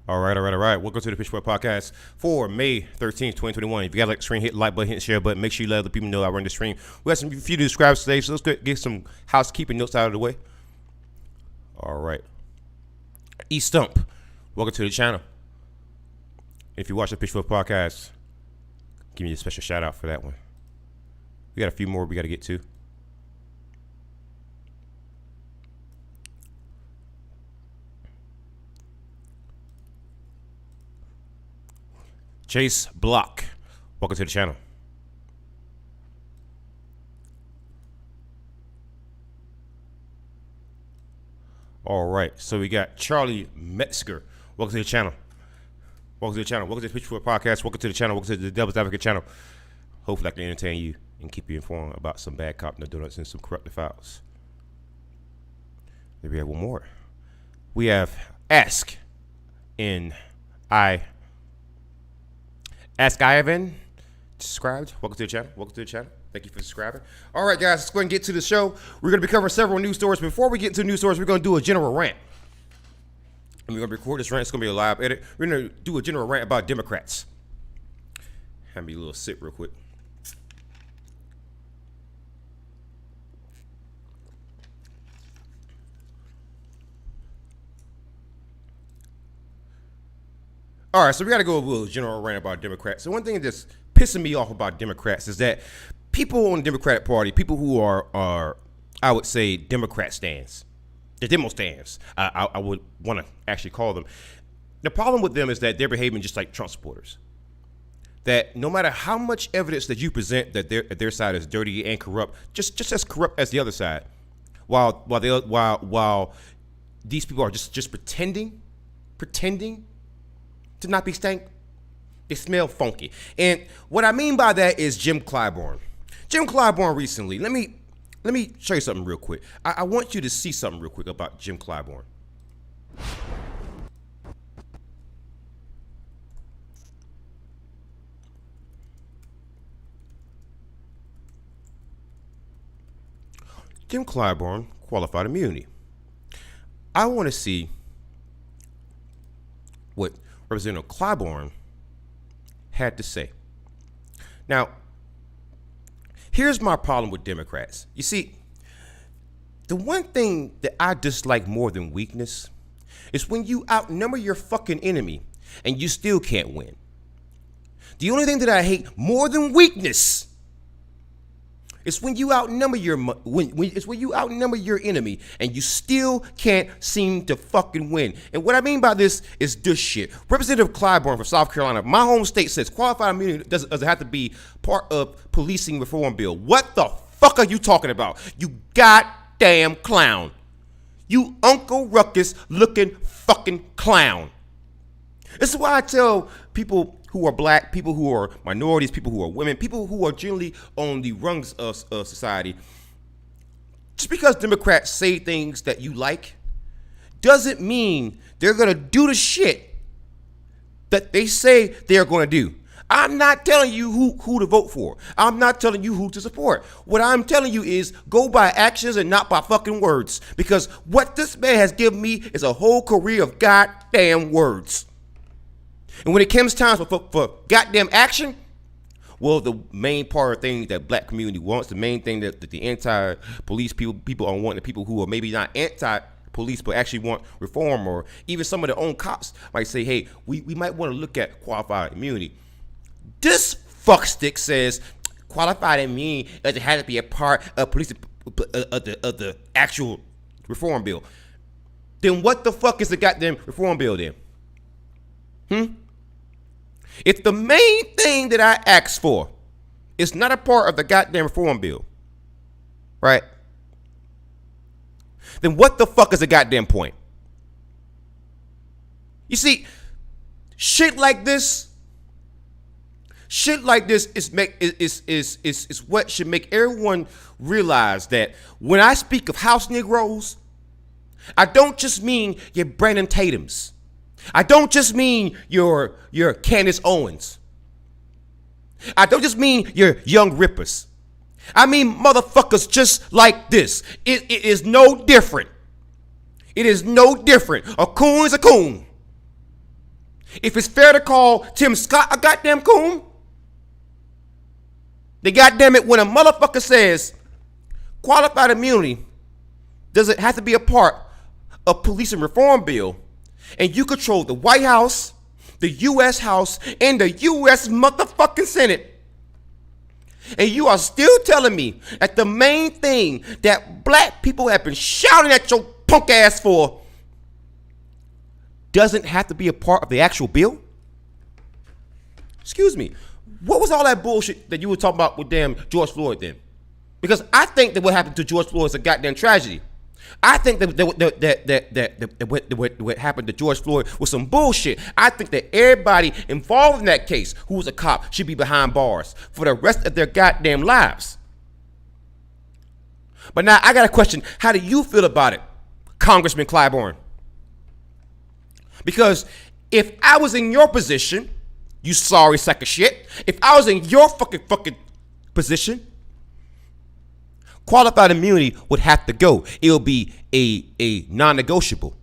All right. Welcome to the Pitchfork podcast for May 13th, 2021. If you got like the stream, hit the like button, hit the share button. Make sure you let other people know I run the stream. We have some few new subscribers today, so let's get some housekeeping notes out of the way. All right. E Stump, welcome to the channel. If you watch the Pitchfork podcast, give me a special shout out for that one. We got a few more we got to get to. Chase Block, welcome to the channel. All right, so we got Charlie Metzger, welcome to the channel. Welcome to the channel. Welcome to the Pitchfork podcast. Welcome to the channel. Welcome to the Devil's Advocate channel. Hopefully I can entertain you and keep you informed about some bad cop, no donuts, and some corrupted files. Then we have one more. We have Ask Ivan subscribed. Welcome to the channel. Welcome to the channel. Thank you for subscribing. All right, guys, let's go ahead and get to the show. We're going to be covering several news stories. Before we get into news stories, we're going to do a general rant. And we're going to record this rant. It's going to be a live edit. We're going to do a general rant about Democrats. Have me a little sip real quick. All right, so we got to go a little general rant about Democrats. So one thing that's pissing me off about Democrats is that people on the Democratic Party, people who are I would say, Democrat stands, the demo stands, I would want to actually call them. The problem with them is that they're behaving just like Trump supporters. That no matter how much evidence that you present that their side is dirty and corrupt, just as corrupt as the other side, while these people are just pretending to not be stank, they smell funky. And what I mean by that is Jim Clyburn. Jim Clyburn recently, let me show you something real quick. I want you to see something real quick about Jim Clyburn. Jim Clyburn, qualified immunity. I want to see what Representative Clyburn had to say. Now, here's my problem with Democrats. You see, the one thing that I dislike more than weakness is when you outnumber your fucking enemy and you still can't win. The only thing that I hate more than weakness is when you outnumber your enemy and you still can't seem to fucking win. And what I mean by this is this shit. Representative Clyburn from South Carolina, my home state, says qualified immunity doesn't have to be part of policing reform bill. What the fuck are you talking about? You goddamn clown. You Uncle Ruckus looking fucking clown. This is why I tell people who are black, people who are minorities, people who are women, people who are generally on the rungs of society, just because Democrats say things that you like doesn't mean they're going to do the shit that they say they're going to do. I'm not telling you who to vote for. I'm not telling you who to support. What I'm telling you is go by actions and not by fucking words. Because what this man has given me is a whole career of goddamn words. And when it comes time for goddamn action, well, the main part of things that black community wants, the main thing that the anti-police people are wanting, the people who are maybe not anti-police but actually want reform, or even some of their own cops might say, hey, we might want to look at qualified immunity. This fuckstick says qualified immunity doesn't have to be a part of police of the actual reform bill. Then what the fuck is the goddamn reform bill then? If the main thing that I asked for is not a part of the goddamn reform bill, right? Then what the fuck is the goddamn point? You see, shit like this is what should make everyone realize that when I speak of house Negroes, I don't just mean your Brandon Tatums. I don't just mean your Candace Owens. I don't just mean your Young Rippers. I mean motherfuckers just like this. It is no different. It is no different. A coon is a coon. If it's fair to call Tim Scott a goddamn coon, then goddamn it, when a motherfucker says qualified immunity doesn't have to be a part of policing reform bill, and you control the White House, the U.S. House, and the U.S. motherfucking Senate, and you are still telling me that the main thing that black people have been shouting at your punk ass for doesn't have to be a part of the actual bill? Excuse me. What was all that bullshit that you were talking about with damn George Floyd then? Because I think that what happened to George Floyd is a goddamn tragedy. I think that what happened to George Floyd was some bullshit. I think that everybody involved in that case who was a cop should be behind bars for the rest of their goddamn lives. But now I got a question. How do you feel about it, Congressman Clyburn? Because if I was in your position, you sorry sack of shit, if I was in your fucking position, qualified immunity would have to go. It will be a non-negotiable.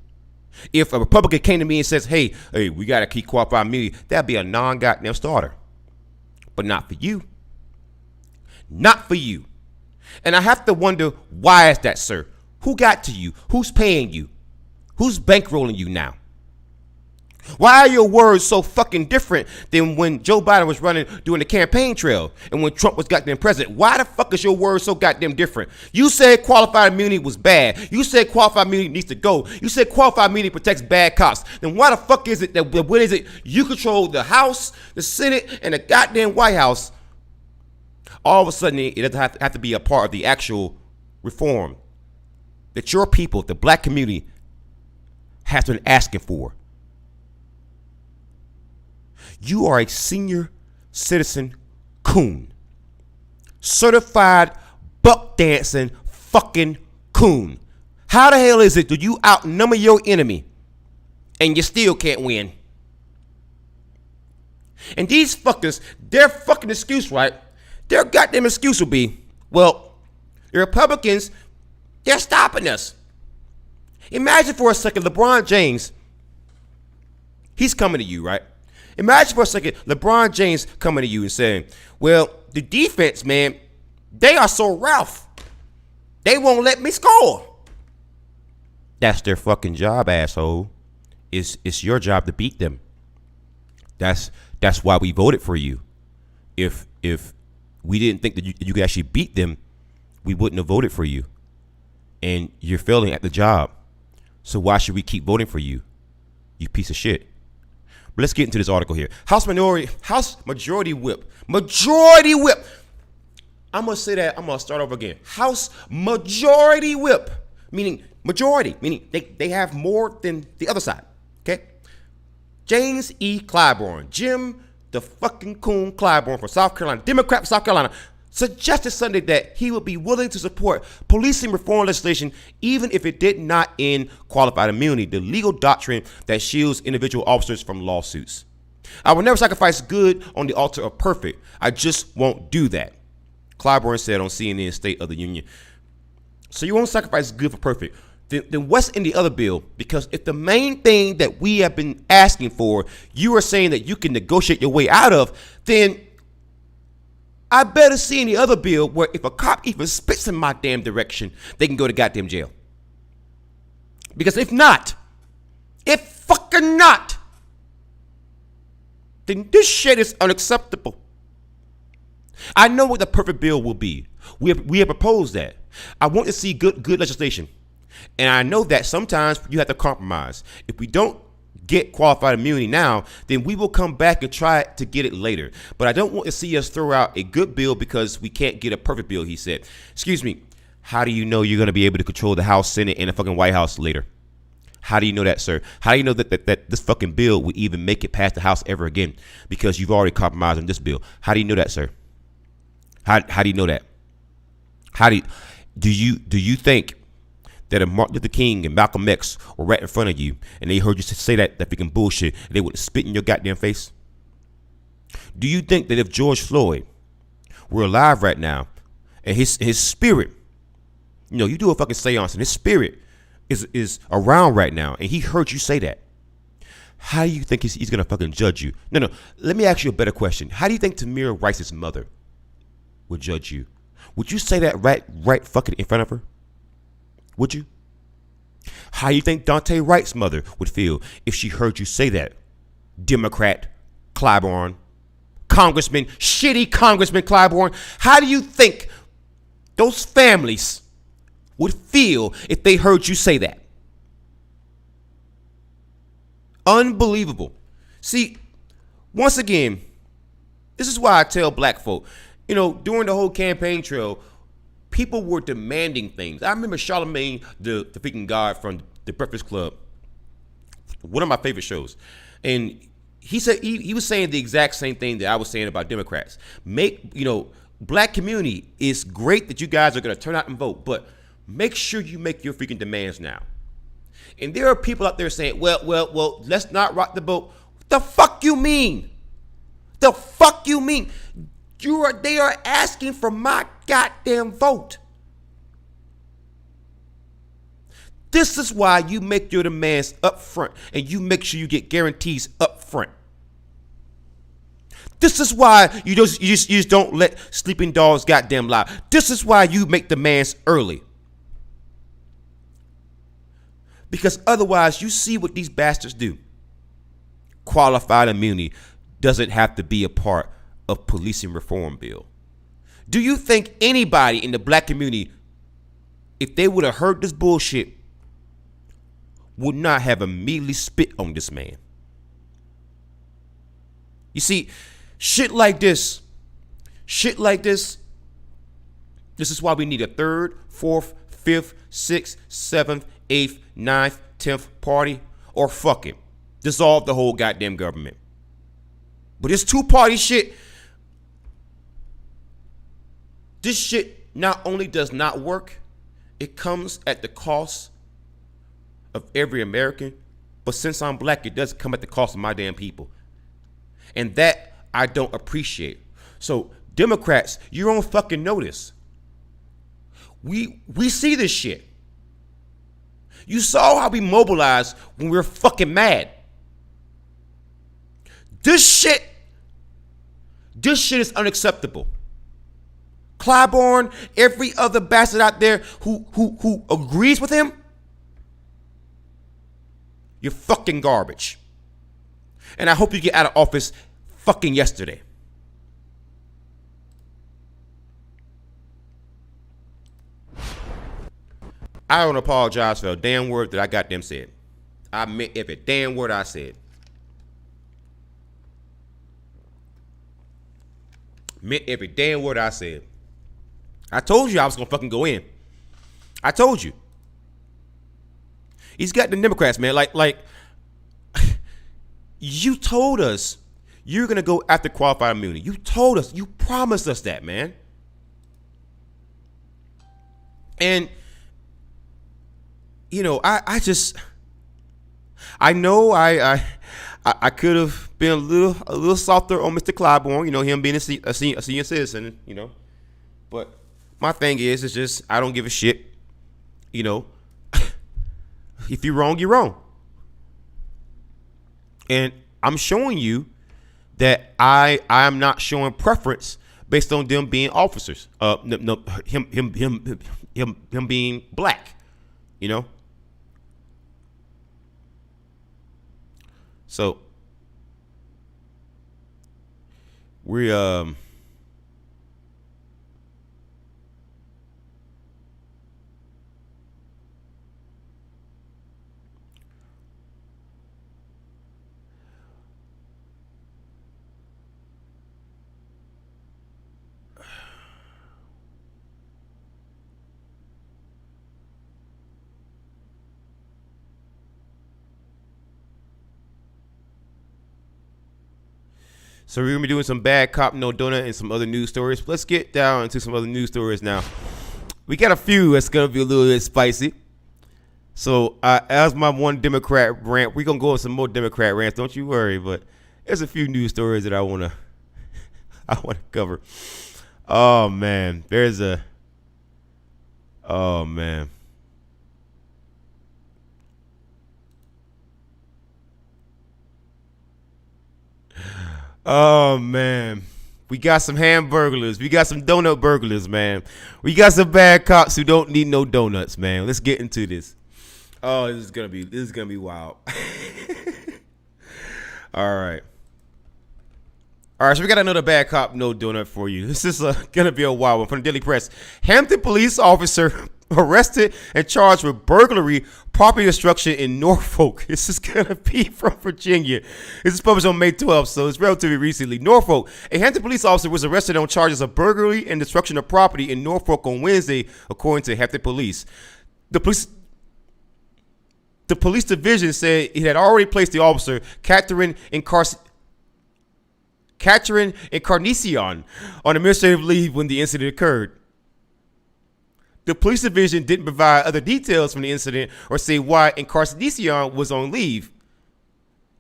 If a Republican came to me and says, hey, we got to keep qualified immunity, that'd be a non-goddamn starter. But not for you. Not for you. And I have to wonder, why is that, sir? Who got to you? Who's paying you? Who's bankrolling you now? Why are your words so fucking different than when Joe Biden was running during the campaign trail and when Trump was goddamn president? Why the fuck is your words so goddamn different? You said qualified immunity was bad. You said qualified immunity needs to go. You said qualified immunity protects bad cops. Then why the fuck is it that what is it? You control the House, the Senate, and the goddamn White House. All of a sudden, it doesn't have to be a part of the actual reform that your people, the black community, has been asking for. You are a senior citizen coon. Certified buck dancing fucking coon. How the hell is it that you outnumber your enemy and you still can't win? And these fuckers, their fucking excuse, right? Their goddamn excuse will be, well, the Republicans, they're stopping us. Imagine for a second LeBron James, he's coming to you, right? Imagine for a second LeBron James coming to you and saying, well, the defense, man, they are so rough. They won't let me score. That's their fucking job, asshole. It's your job to beat them. That's why we voted for you. If we didn't think that you could actually beat them, we wouldn't have voted for you. And you're failing at the job. So why should we keep voting for you? You piece of shit. But let's get into this article here. House Majority Whip. Majority Whip. I'm going to say that. I'm going to start over again. House Majority Whip. Meaning majority. Meaning they have more than the other side. Okay? James E. Clyburn. Jim the fucking coon Clyburn from South Carolina. Democrat from South Carolina. Suggested Sunday that he would be willing to support policing reform legislation even if it did not end qualified immunity, the legal doctrine that shields individual officers from lawsuits. I will never sacrifice good on the altar of perfect. I just won't do that, Clyburn said on CNN State of the Union. So you won't sacrifice good for perfect. Then what's in the other bill? Because if the main thing that we have been asking for, you are saying that you can negotiate your way out of, then I better see in the other bill where if a cop even spits in my damn direction, they can go to goddamn jail. Because if fucking not, then this shit is unacceptable. I know what the perfect bill will be. We have proposed that. I want to see good legislation. And I know that sometimes you have to compromise. If we don't get qualified immunity now, then we will come back and try to get it later. But I don't want to see us throw out a good bill because we can't get a perfect bill, he said. Excuse me, how do you know you're going to be able to control the House, Senate, and the fucking White House later? How do you know that, sir? How do you know that this fucking bill will even make it past the House ever again? Because you've already compromised on this bill. How do you know that, sir? How do you know that? Do you think that if Martin Luther King and Malcolm X were right in front of you and they heard you say that freaking bullshit, they would spit in your goddamn face? Do you think that if George Floyd were alive right now and his spirit, you do a fucking seance and his spirit is around right now and he heard you say that, how do you think he's gonna fucking judge you? No. Let me ask you a better question. How do you think Tamir Rice's mother would judge you? Would you say that right fucking in front of her? Would you? How do you think Dante Wright's mother would feel if she heard you say that? Democrat Clyburn, shitty Congressman Clyburn. How do you think those families would feel if they heard you say that? Unbelievable. See, once again, this is why I tell black folk, during the whole campaign trail, people were demanding things. I remember Charlemagne, the freaking God from the Breakfast Club, one of my favorite shows. And he said he was saying the exact same thing that I was saying about Democrats. Black community, it's great that you guys are going to turn out and vote, but make sure you make your freaking demands now. And there are people out there saying, well, let's not rock the boat. What the fuck you mean? The fuck you mean? They are asking for my goddamn vote. This is why you make your demands up front and you make sure you get guarantees up front. This is why you just don't let sleeping dogs goddamn lie. This is why you make demands early. Because otherwise, you see what these bastards do. Qualified immunity doesn't have to be a part of policing reform bill. Do you think anybody in the black community, if they would have heard this bullshit, would not have immediately spit on this man? You see, shit like this, this is why we need a third, fourth, fifth, sixth, seventh, eighth, ninth, 10th party, or fuck it. Dissolve the whole goddamn government. But this two-party shit, this shit not only does not work, it comes at the cost of every American, but since I'm black, it does come at the cost of my damn people. And that I don't appreciate. So, Democrats, you're on fucking notice. We see this shit. You saw how we mobilized when we were fucking mad. This shit is unacceptable. Clyburn, every other bastard out there who agrees with him, you're fucking garbage. And I hope you get out of office fucking yesterday. I don't apologize for a damn word that I goddamn said. I meant every damn word I said. Meant every damn word I said. I told you I was gonna fucking go in. I told you. He's got the Democrats, man. Like you told us you're gonna go after qualified immunity. You told us, you promised us that, man. And I know I could have been a little softer on Mr. Clyburn, him being a senior citizen, But my thing is just I don't give a shit, If you're wrong, you're wrong. And I'm showing you that I am not showing preference based on them being officers. Him being black, So we So we're going to be doing some bad cop, no donut and some other news stories. Let's get down into some other news stories now. We got a few that's going to be a little bit spicy. So as my one Democrat rant, we're going to go on some more Democrat rants. Don't you worry. But there's a few news stories that I want to cover. Oh, man. Oh, man. Oh man. We got some hamburglers. We got some donut burglars, man. We got some bad cops who don't need no donuts, man. Let's get into this. Oh, this is gonna be wild. All right. All right, so we got another bad cop, no donut for you. This is going to be a wild one from the Daily Press. Hampton police officer arrested and charged with burglary, property destruction in Norfolk. This is going to be from Virginia. This is published on May 12th, so it's relatively recently. Norfolk. A Hampton police officer was arrested on charges of burglary and destruction of property in Norfolk on Wednesday, according to Hampton police. The police division said it had already placed the officer, Catherine Encarnacion, on administrative leave when the incident occurred. The police division didn't provide other details from the incident or say why Encarnacion was on leave.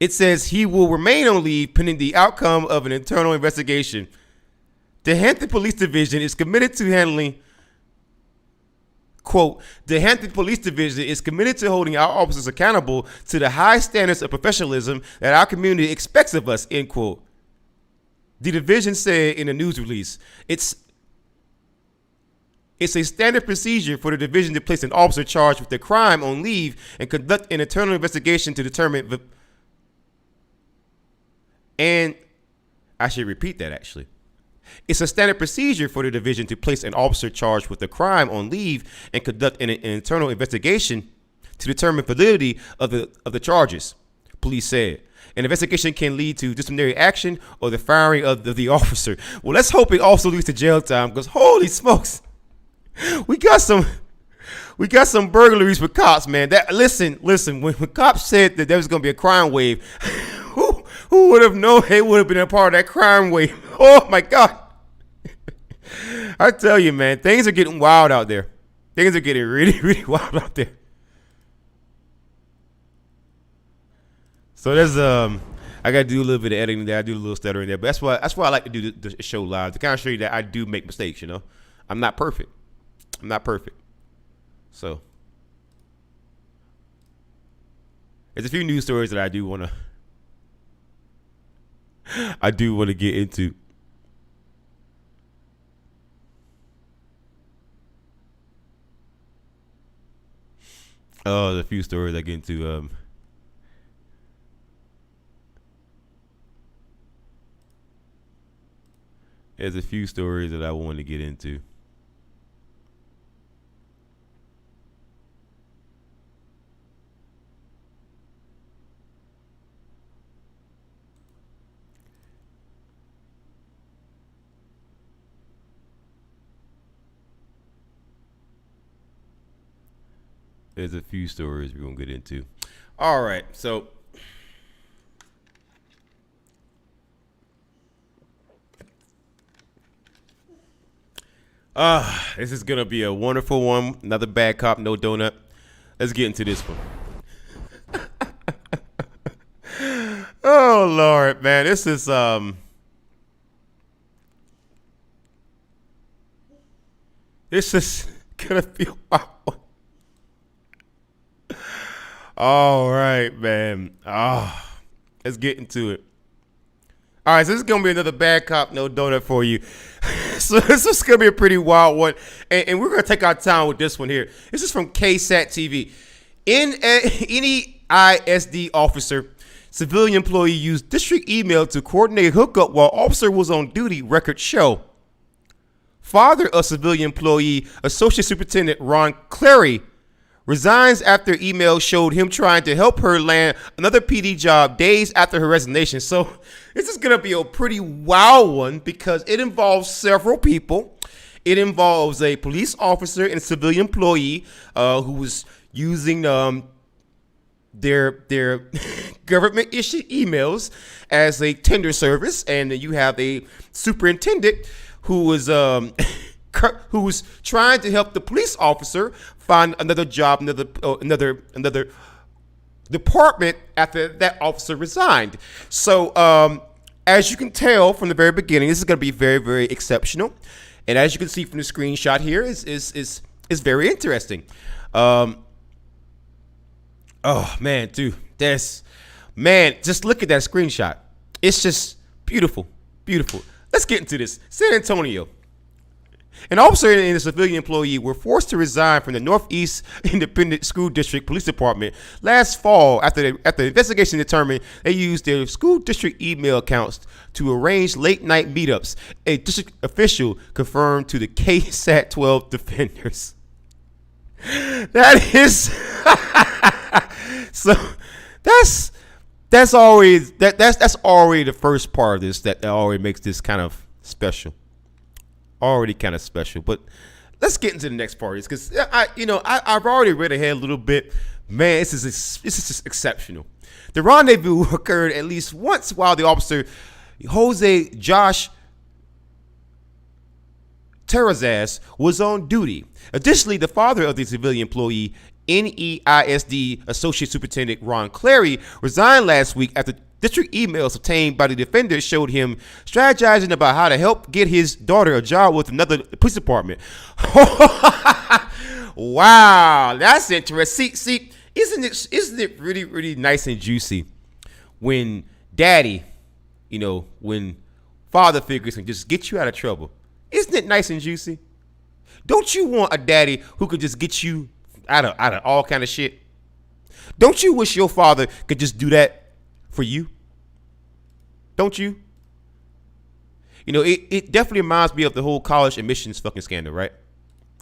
It says he will remain on leave pending the outcome of an internal investigation. The Hampton Police Division is committed to handling, quote, the Hampton Police Division is committed to holding our officers accountable to the high standards of professionalism that our community expects of us, end quote. The division said in a news release, it's a standard procedure for the division to place an officer charged with a crime on leave and conduct an internal investigation to determine and I should repeat that actually. It's a standard procedure for the division to place an officer charged with a crime on leave and conduct an internal investigation to determine validity of the charges, police said. An investigation can lead to disciplinary action or the firing of the officer. Well, let's hope it also leads to jail time, because holy smokes, we got some burglaries with cops, man. That listen, when cops said that there was gonna be a crime wave, who would have known they would have been a part of that crime wave? Oh my God. I tell you, man, things are getting wild out there. Things are getting really, really wild out there. So there's I gotta do a little bit of editing there. I do a little stuttering there, but that's why I like to do the show live, to kind of show you that I do make mistakes. You know, I'm not perfect. So there's a few news stories that I do want to get into. Oh, there's a few stories I get into. There's a few stories that I want to get into. There's a few stories we're going to get into. All right, so this is going to be a wonderful one. Another bad cop, no donut. Let's get into this one. Oh, Lord, man. This is going to be a wild one. All right, man. Let's get into it. All right, so this is going to be another bad cop, no donut for you. So this is going to be a pretty wild one. And we're going to take our time with this one here. This is from KSAT TV. Any ISD officer, civilian employee used district email to coordinate hookup while officer was on duty, record show. Father of civilian employee, Associate Superintendent Ron Clary, resigns after email showed him trying to help her land another PD job days after her resignation. So this is going to be a pretty wild one because it involves several people. It involves a police officer and a civilian employee who was using their government issued emails as a tender service, and you have a superintendent who was trying to help the police officer find another job, another department after that officer resigned. So as you can tell from the very beginning, this is going to be very, very exceptional. And as you can see from the screenshot here, is very interesting. Oh man, dude, just look at that screenshot. It's just Beautiful. Beautiful. Let's get into this. San Antonio. An officer and a civilian employee were forced to resign from the Northeast Independent School District Police Department last fall after the investigation determined they used their school district email accounts to arrange late-night meetups. A district official confirmed to the KSAT 12 defenders. That is so. That's already the first part of this that already makes this kind of special. Already kind of special, but let's get into the next part because I've already read ahead a little bit. Man, this is just exceptional. The rendezvous occurred at least once while the officer Jose Josh Terrazas was on duty. Additionally, the father of the civilian employee, NEISD Associate Superintendent Ron Clary, resigned last week after district emails obtained by the defender showed him strategizing about how to help get his daughter a job with another police department. Wow, that's interesting. See, isn't it really, really nice and juicy when daddy, when father figures can just get you out of trouble? Isn't it nice and juicy? Don't you want a daddy who could just get you out of all kind of shit? Don't you wish your father could just do that for you? Don't you? It definitely reminds me of the whole college admissions fucking scandal, right?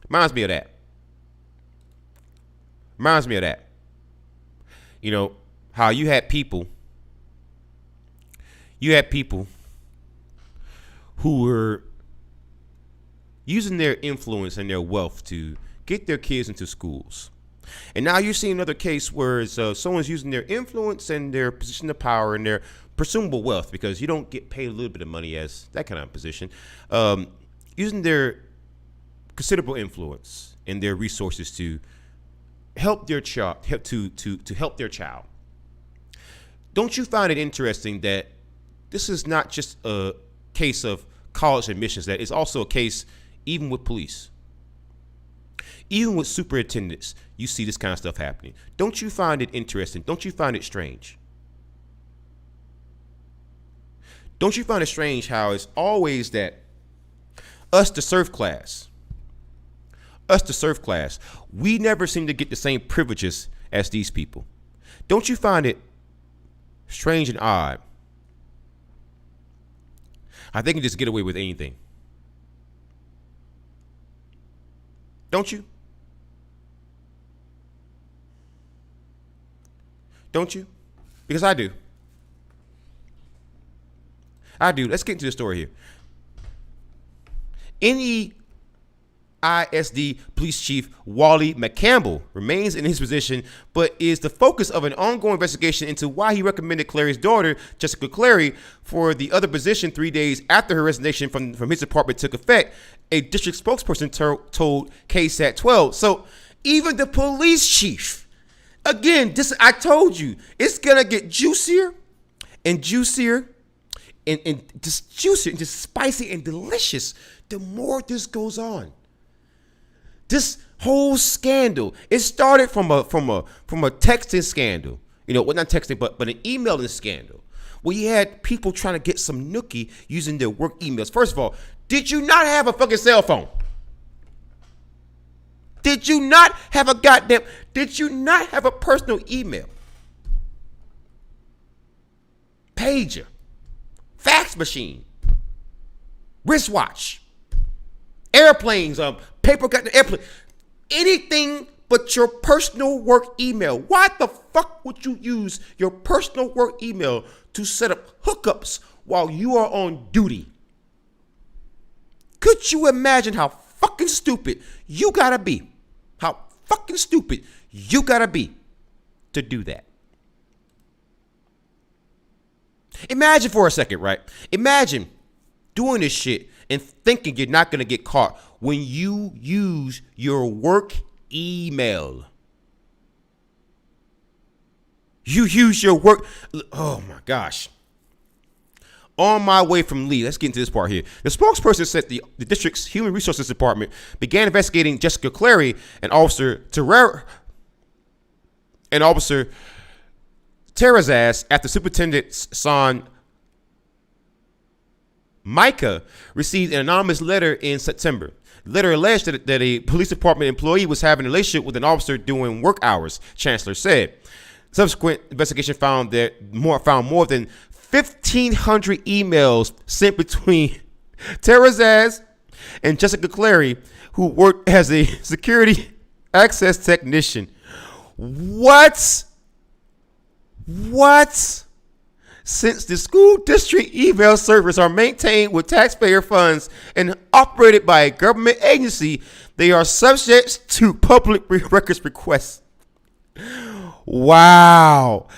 Reminds me of that. How you had people who were using their influence and their wealth to get their kids into schools. And now you're seeing another case where someone's using their influence and their position of power and their presumable wealth, because you don't get paid a little bit of money as that kind of position, using their considerable influence and their resources to help their child, to help their child. Don't you find it interesting that this is not just a case of college admissions, that it's also a case even with police? Even with superintendents, you see this kind of stuff happening. Don't you find it interesting? Don't you find it strange? Don't you find it strange how it's always that us, the serf class, we never seem to get the same privileges as these people? Don't you find it strange and odd how they can just get away with anything? Don't you? Don't you? Because I do. Let's get into the story here. NEISD Police Chief Wally McCampbell remains in his position, but is the focus of an ongoing investigation into why he recommended Clary's daughter, Jessica Clary, for the other position 3 days after her resignation from his department took effect, a district spokesperson told KSAT 12. So even the police chief, again, I told you, it's going to get juicier and juicier and just juicier and just spicy and delicious the more this goes on. This whole scandal, it started from a texting scandal, well, not texting, but an emailing scandal, where you had people trying to get some nookie using their work emails. First of all, did you not have a fucking cell phone? Did you not have a personal email? Pager, fax machine, wristwatch, airplanes, paper cut the airplane, anything but your personal work email. Why the fuck would you use your personal work email to set up hookups while you are on duty? Could you imagine how fucking stupid you gotta be? How fucking stupid you gotta be to do that? Imagine for a second, right? Imagine doing this shit and thinking you're not gonna get caught when you use your work email. You use your work. Oh my gosh. On my way from Lee, let's get into this part here. The spokesperson said the district's Human Resources Department began investigating Jessica Clary and Officer Terrazas after Superintendent's son Micah received an anonymous letter in September. The letter alleged that a police department employee was having a relationship with an officer during work hours, Chancellor said. Subsequent investigation found more than 1,500 emails sent between Terrazaz and Jessica Clary, who worked as a security access technician. What? Since the school district email servers are maintained with taxpayer funds and operated by a government agency, they are subject to public records requests. Wow.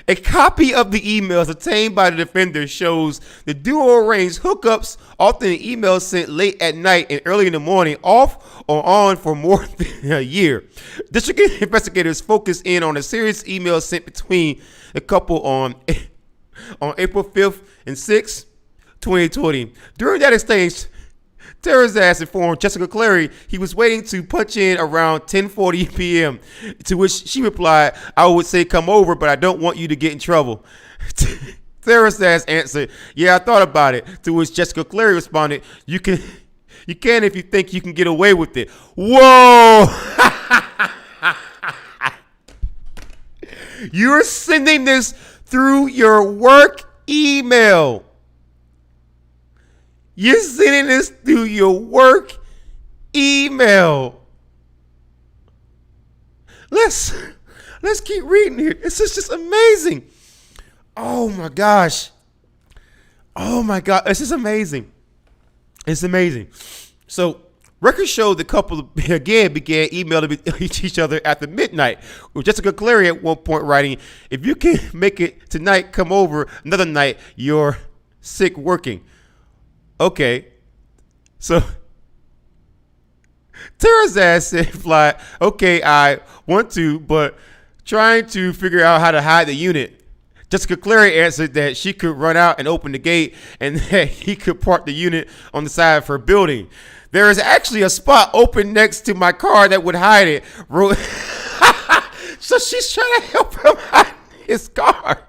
A copy of the emails obtained by the defender shows the duo arranged hookups, often emails sent late at night and early in the morning, off or on for more than a year. District investigators focused in on a series of emails sent between the couple on April 5th and 6th, 2020. During that exchange, Terrazaz informed Jessica Clary he was waiting to punch in around 10:40 p.m., to which she replied, "I would say come over, but I don't want you to get in trouble." Terrazaz answered, "Yeah, I thought about it," to which Jessica Clary responded, You can if you think you can get away with it." Whoa! You're sending this through your work email. You're sending this through your work email. Let's keep reading here. This is just amazing. Oh my gosh. Oh my God. This is amazing. It's amazing. So records show the couple again began emailing each other after midnight, with Jessica Clary at one point writing, "If you can make it tonight, come over another night. You're sick working." Okay, so Terrazaz replied, "Okay, I want to, but trying to figure out how to hide the unit." Jessica Clary answered that she could run out and open the gate and that he could park the unit on the side of her building. "There is actually a spot open next to my car that would hide it." So she's trying to help him hide his car.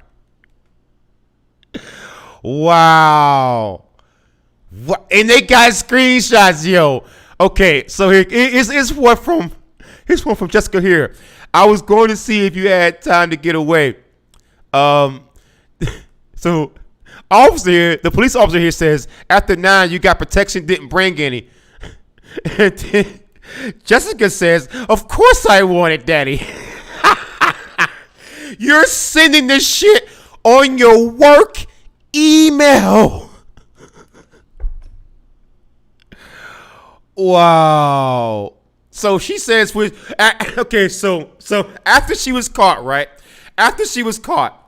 Wow. What? And they got screenshots, yo. Okay, so here's one from Jessica here. "I was going to see if you had time to get away." So the police officer here says, "After 9, you got protection, didn't bring any." And then Jessica says, "Of course I want it, Daddy." You're sending this shit on your work email. Wow. So she says, okay, so after she was caught, right? After she was caught,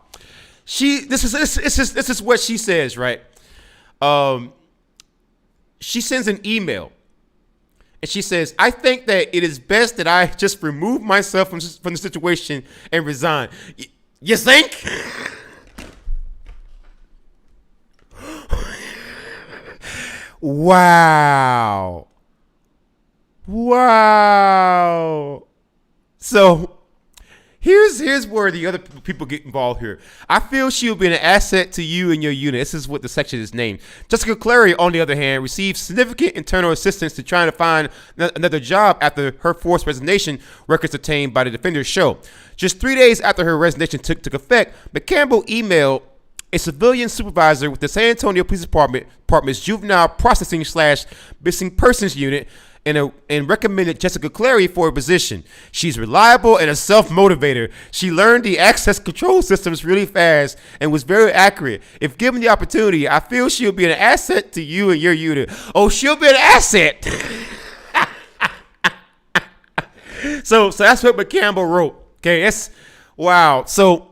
this is what she says, right? She sends an email, and she says, "I think that it is best that I just remove myself from the situation and resign." You think? Wow. So here's where the other people get involved here. "I feel she will be an asset to you and your unit." This is what the section is named. Jessica Clary, on the other hand, received significant internal assistance to trying to find another job after her forced resignation, records obtained by the defenders show. Just 3 days after her resignation took effect, McCampbell emailed a civilian supervisor with the San Antonio Police Department's juvenile processing / missing persons unit and recommended Jessica Clary for a position. "She's reliable and a self-motivator. She learned the access control systems really fast and was very accurate. If given the opportunity, I feel she'll be an asset to you and your unit." Oh, she'll be an asset. So that's what McCampbell wrote. Okay, that's wow. So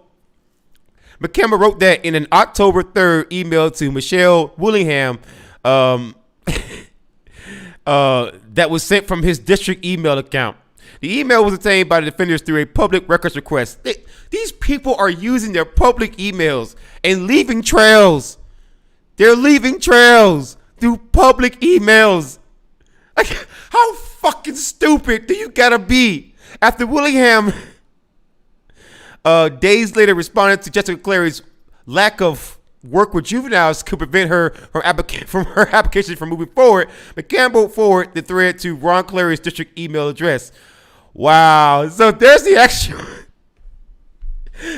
McCampbell wrote that in an October 3rd email to Michelle Willingham, that was sent from his district email account. The email was obtained by the defenders through a public records request. These people are using their public emails and leaving trails. They're leaving trails through public emails. Like, how fucking stupid do you gotta be? After Willingham days later responded to Jessica Clary's lack of work with juveniles could prevent her application from moving forward. McCampbell forwarded the thread to Ron Clary's district email address. Wow. So there's the actual.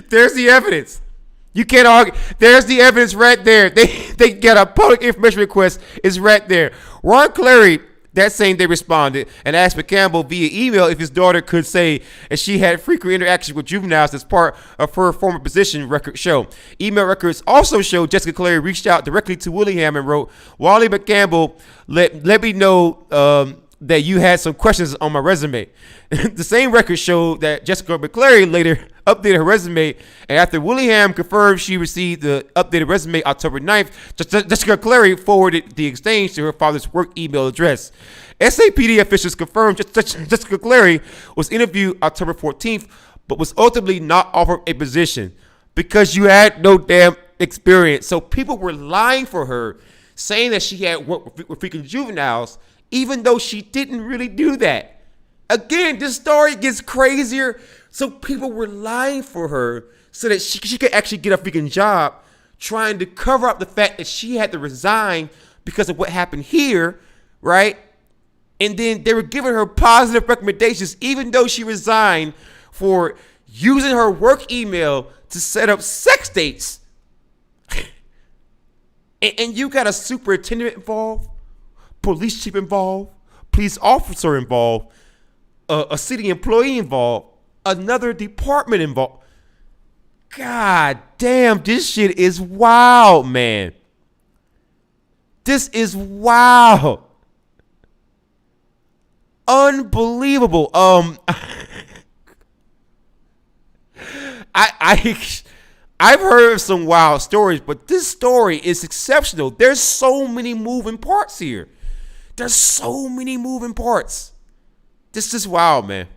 There's the evidence. You can't argue. There's the evidence right there. They get a public information request. It's right there. Ron Clary that same day responded and asked McCampbell via email if his daughter could say if she had frequent interactions with juveniles as part of her former position, records show. Email records also show Jessica Clary reached out directly to Willingham and wrote, Wally McCampbell, let me know that you had some questions on my resume. The same records show that Jessica McClary later updated her resume, and after Willingham confirmed she received the updated resume October 9th, Jessica McClary forwarded the exchange to her father's work email address. SAPD officials confirmed Jessica McClary was interviewed October 14th, but was ultimately not offered a position because you had no damn experience. So people were lying for her, saying that she had worked with freaking juveniles, even though she didn't really do that. Again, this story gets crazier. So people were lying for her so that she could actually get a freaking job, trying to cover up the fact that she had to resign because of what happened here, right? And then they were giving her positive recommendations, even though she resigned for using her work email to set up sex dates. and you got a superintendent involved, police chief involved, police officer involved, a city employee involved, another department involved. God damn, this shit is wild, man. This is wild. Unbelievable. I've heard of some wild stories, but this story is exceptional. There's so many moving parts here. There's so many moving parts. This is wild, man.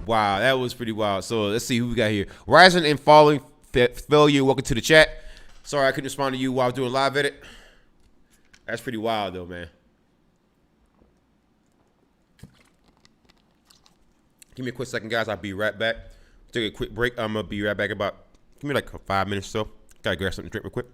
Wow, that was pretty wild. So let's see who we got here. Rising and falling failure. Welcome to the chat. Sorry I couldn't respond to you while I was doing live edit. That's pretty wild though, man. Give me a quick second, guys. I'll be right back. Take a quick break. I'm gonna be right back about. Give me like 5 minutes or so. Gotta grab something to drink real quick.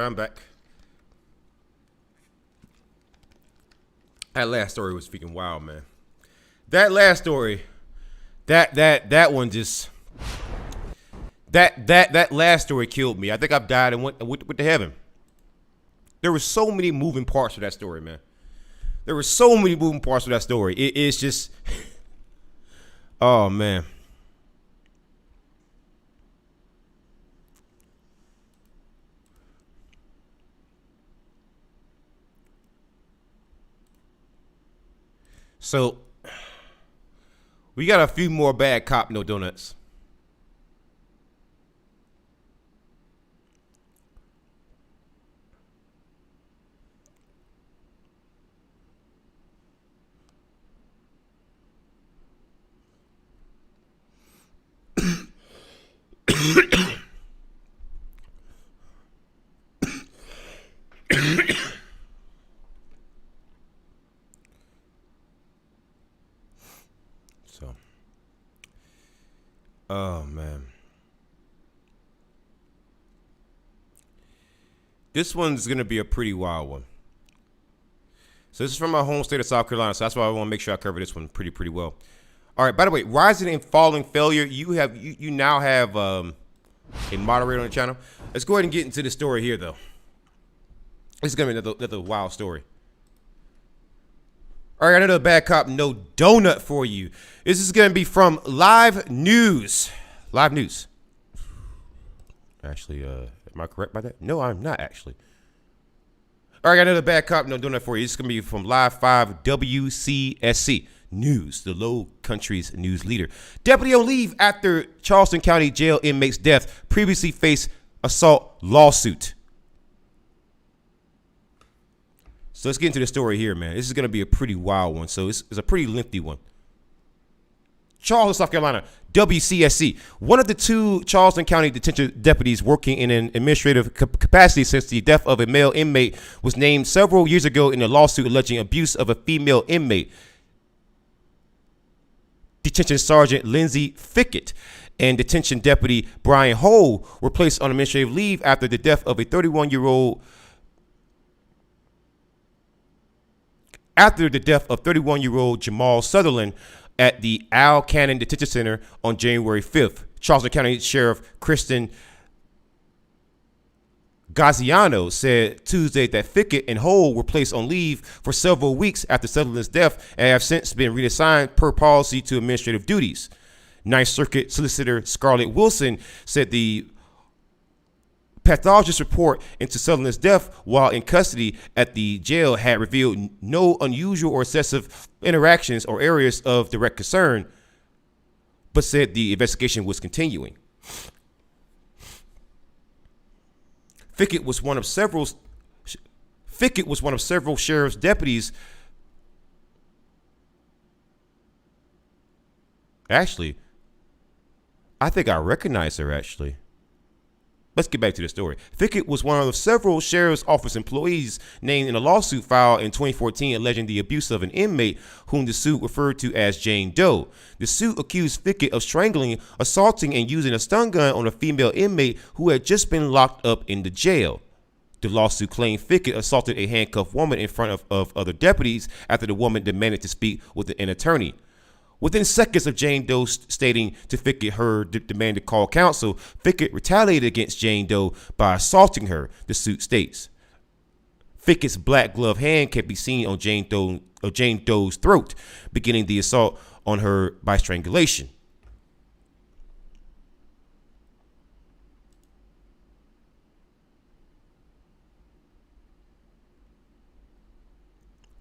I'm back. That last story was freaking wild, man. That last story, that one just that last story killed me. I think I've died and went to heaven. There were so many moving parts to that story, man. There were so many moving parts to that story. It's just, oh man. So, we got a few more bad cop no donuts. So, oh man, this one's gonna be a pretty wild one. So this is from my home state of South Carolina, so that's why I want to make sure I cover this one pretty well. All right. By the way, rising and falling failure. You now have a moderator on the channel. Let's go ahead and get into the story here, though. This is gonna be another wild story. All right, another bad cop no donut for you. This is gonna be from Live News. Live News. Actually, am I correct by that? No, I'm not actually. All right, got another bad cop no donut for you. This is gonna be from Live 5 WCSC News, the Low Country's news leader. Deputy on leave after Charleston County Jail inmate's death. Previously faced assault lawsuit. So let's get into the story here, man. This is going to be a pretty wild one. So it's a pretty lengthy one. Charleston, South Carolina, WCSC. One of the two Charleston County detention deputies working in an administrative capacity since the death of a male inmate was named several years ago in a lawsuit alleging abuse of a female inmate. Detention Sergeant Lindsay Fickett and Detention Deputy Brian Hole were placed on administrative leave after the death of a 31-year-old Jamal Sutherland at the Al Cannon Detention Center on January 5th. Charleston County Sheriff Kristen Gaziano said Tuesday that Fickett and Hole were placed on leave for several weeks after Sutherland's death and have since been reassigned per policy to administrative duties. Ninth Circuit Solicitor Scarlett Wilson said the pathologist's report into Sutherland's death while in custody at the jail had revealed no unusual or excessive interactions or areas of direct concern, but said the investigation was continuing. Fickett was one of several sheriff's deputies. Actually, I think I recognize her, actually. Let's get back to the story. Fickett was one of several sheriff's office employees named in a lawsuit filed in 2014 alleging the abuse of an inmate whom the suit referred to as Jane Doe. The suit accused Fickett of strangling, assaulting, and using a stun gun on a female inmate who had just been locked up in the jail. The lawsuit claimed Fickett assaulted a handcuffed woman in front of other deputies after the woman demanded to speak with an attorney. Within seconds of Jane Doe stating to Fickett her demand to call counsel, Fickett retaliated against Jane Doe by assaulting her, the suit states. Fickett's black glove hand can be seen on Jane Doe's throat, beginning the assault on her by strangulation.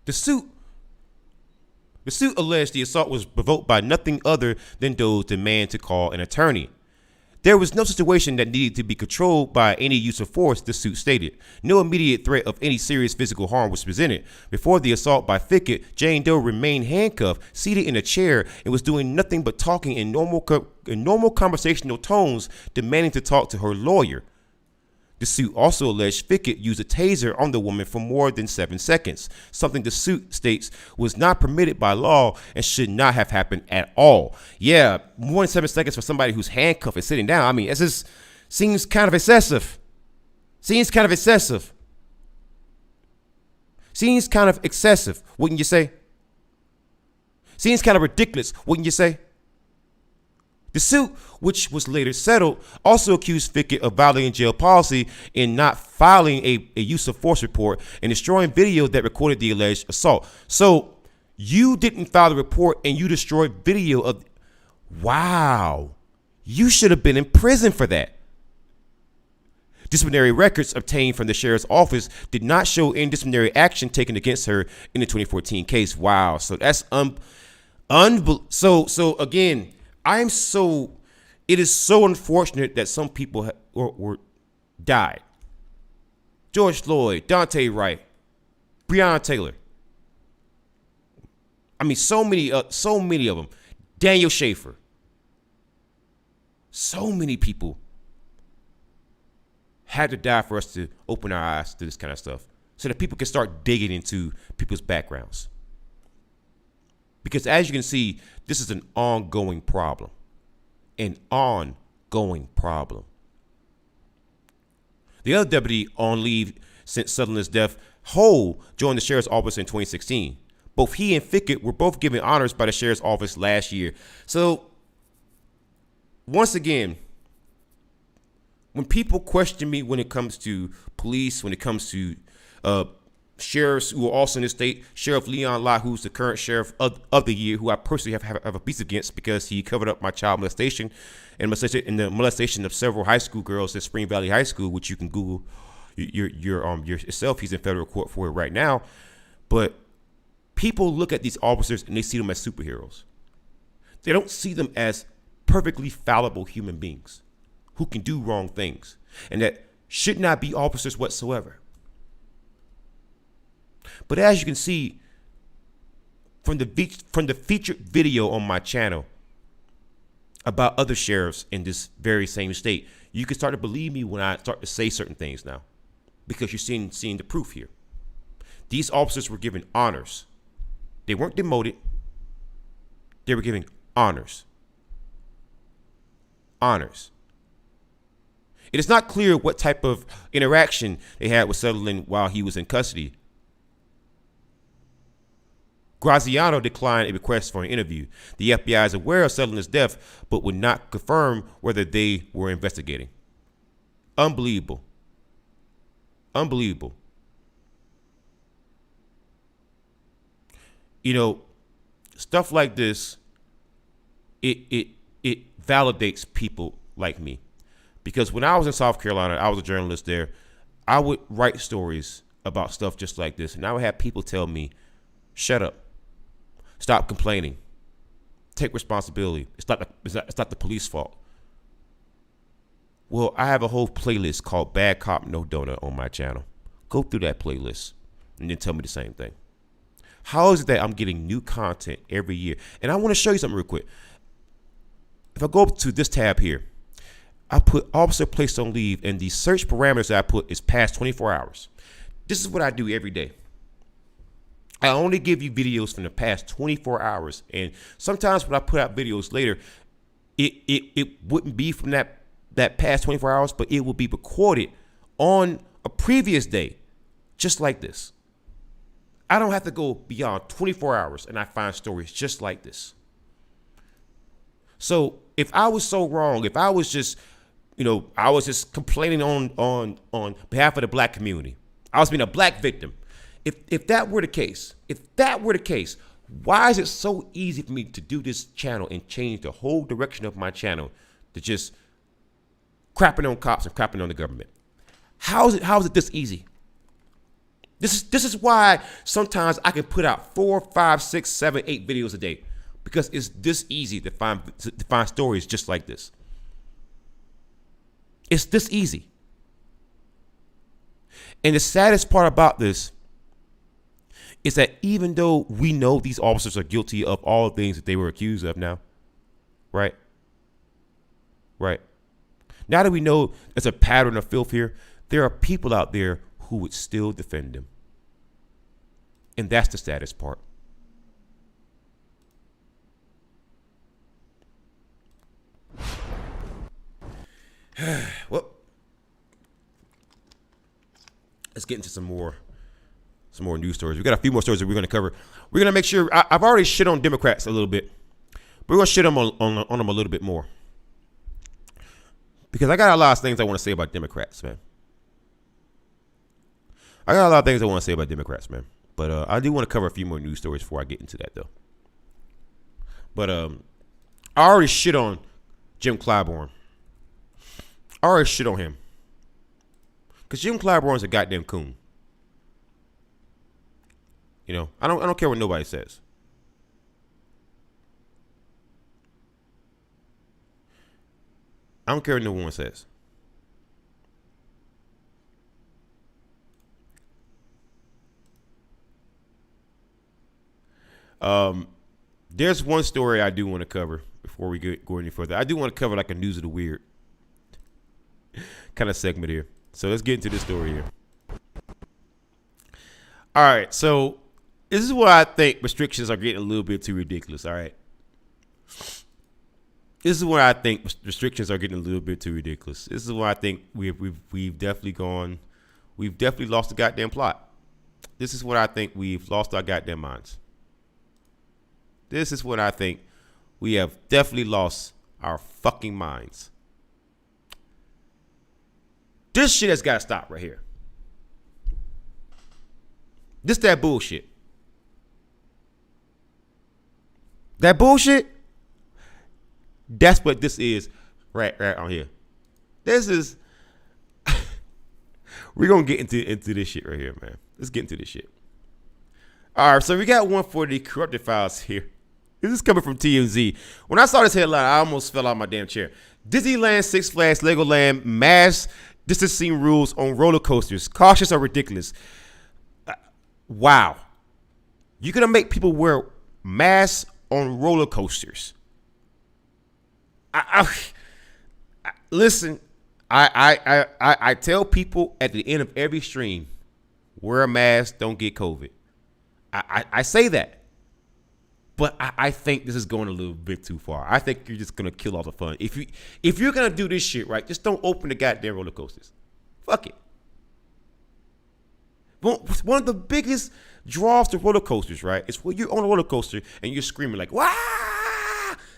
The suit alleged the assault was provoked by nothing other than Doe's demand to call an attorney. There was no situation that needed to be controlled by any use of force, the suit stated. No immediate threat of any serious physical harm was presented. Before the assault by Fickett, Jane Doe remained handcuffed, seated in a chair, and was doing nothing but talking in normal conversational tones, demanding to talk to her lawyer. The suit also alleged Fickett used a taser on the woman for more than 7 seconds, something the suit states was not permitted by law and should not have happened at all. Yeah, more than 7 seconds for somebody who's handcuffed and sitting down. I mean, it just seems kind of excessive. Seems kind of excessive. Seems kind of excessive, wouldn't you say? Seems kind of ridiculous, wouldn't you say? The suit, which was later settled, also accused Fickett of violating jail policy in not filing a use of force report and destroying video that recorded the alleged assault. So you didn't file the report and you destroyed video of. Wow. You should have been in prison for that. Disciplinary records obtained from the sheriff's office did not show any disciplinary action taken against her in the 2014 case. Wow. So that's so again, it is so unfortunate that some people were died. George Floyd, Dante Wright, Breonna Taylor. I mean, so many of them. Daniel Schaefer. So many people had to die for us to open our eyes to this kind of stuff so that people can start digging into people's backgrounds. Because as you can see, this is an ongoing problem. An ongoing problem. The other deputy on leave since Sutherland's death, Hole, joined the sheriff's office in 2016. Both he and Fickett were both given honors by the sheriff's office last year. So, once again, when people question me when it comes to police, when it comes to sheriffs who are also in the state, Sheriff Leon Lott, who's the current sheriff of the year, who I personally have a beef against because he covered up my child molestation and the molestation of several high school girls at Spring Valley High School, which you can Google yourself. He's in federal court for it right now. But people look at these officers and they see them as superheroes. They don't see them as perfectly fallible human beings who can do wrong things and that should not be officers whatsoever. But as you can see from the featured video on my channel about other sheriffs in this very same state, you can start to believe me when I start to say certain things now, because you're seeing the proof here. These officers were given honors. They weren't demoted. They were given honors. Honors. It is not clear what type of interaction they had with Sutherland while he was in custody. Graziano declined a request for an interview. The FBI is aware of Sutherland's death, but would not confirm whether they were investigating. Unbelievable. Unbelievable. You know, stuff like this, it validates people like me. Because when I was in South Carolina, I was a journalist there. I would write stories about stuff just like this, and I would have people tell me, shut up. Stop complaining. Take responsibility. It's not the police fault. Well, I have a whole playlist called Bad Cop No Donut on my channel. Go through that playlist and then tell me the same thing. How is it that I'm getting new content every year? And I want to show you something real quick. If I go up to this tab here, I put officer placed on leave, and the search parameters that I put is past 24 hours. This is what I do every day. I only give you videos from the past 24 hours. And sometimes when I put out videos later, it wouldn't be from that past 24 hours, but it will be recorded on a previous day, just like this. I don't have to go beyond 24 hours and I find stories just like this. So if I was so wrong, if I was just, I was just complaining on behalf of the black community, I was being a black victim. If that were the case, why is it so easy for me to do this channel and change the whole direction of my channel to just crapping on cops and crapping on the government? How is it this easy? This is why sometimes I can put out 4, 5, 6, 7, 8 videos a day, because it's this easy to find stories just like this. It's this easy. And the saddest part about this is that even though we know these officers are guilty of all the things that they were accused of now, right? Right. Now that we know there's a pattern of filth here, there are people out there who would still defend them. And that's the saddest part. Well, let's get into some more news stories. We got a few more stories that we're going to cover. We're going to make sure. I've already shit on Democrats a little bit, but we're going to shit on them a little bit more because I got a lot of things I want to say about Democrats, man. But I do want to cover a few more news stories before I get into that, though. But I already shit on Jim Clyburn. I already shit on him. Because Jim Clyburn's a goddamn coon. You know, I don't care what nobody says. I don't care what no one says. There's one story I do want to cover before we go any further. I do want to cover like a news of the weird kind of segment here. So let's get into this story here. All right, so this is where I think restrictions are getting a little bit too ridiculous. All right, this is where I think restrictions are getting a little bit too ridiculous. This is where I think we've definitely lost the goddamn plot. This is what I think we've lost our goddamn minds. This is what I think we have definitely lost our fucking minds. This shit has got to stop right here. This that bullshit. That bullshit, that's what this is right on here. This is, we're going to get into this shit right here, man. Let's get into this shit. All right, so we got one for the corrupted files here. This is coming from TMZ. When I saw this headline, I almost fell out my damn chair. Disneyland, Six Flags, Legoland, mass distancing rules on roller coasters. Cautious or ridiculous? Wow. You're going to make people wear masks on roller coasters. Listen, I tell people at the end of every stream, wear a mask, don't get COVID. I say that. But I think this is going a little bit too far. I think you're just gonna kill all the fun. If you're gonna do this shit, right, just don't open the goddamn roller coasters. Fuck it. One of the biggest draws to roller coasters, right, is when you're on a roller coaster and you're screaming like, "Wah!"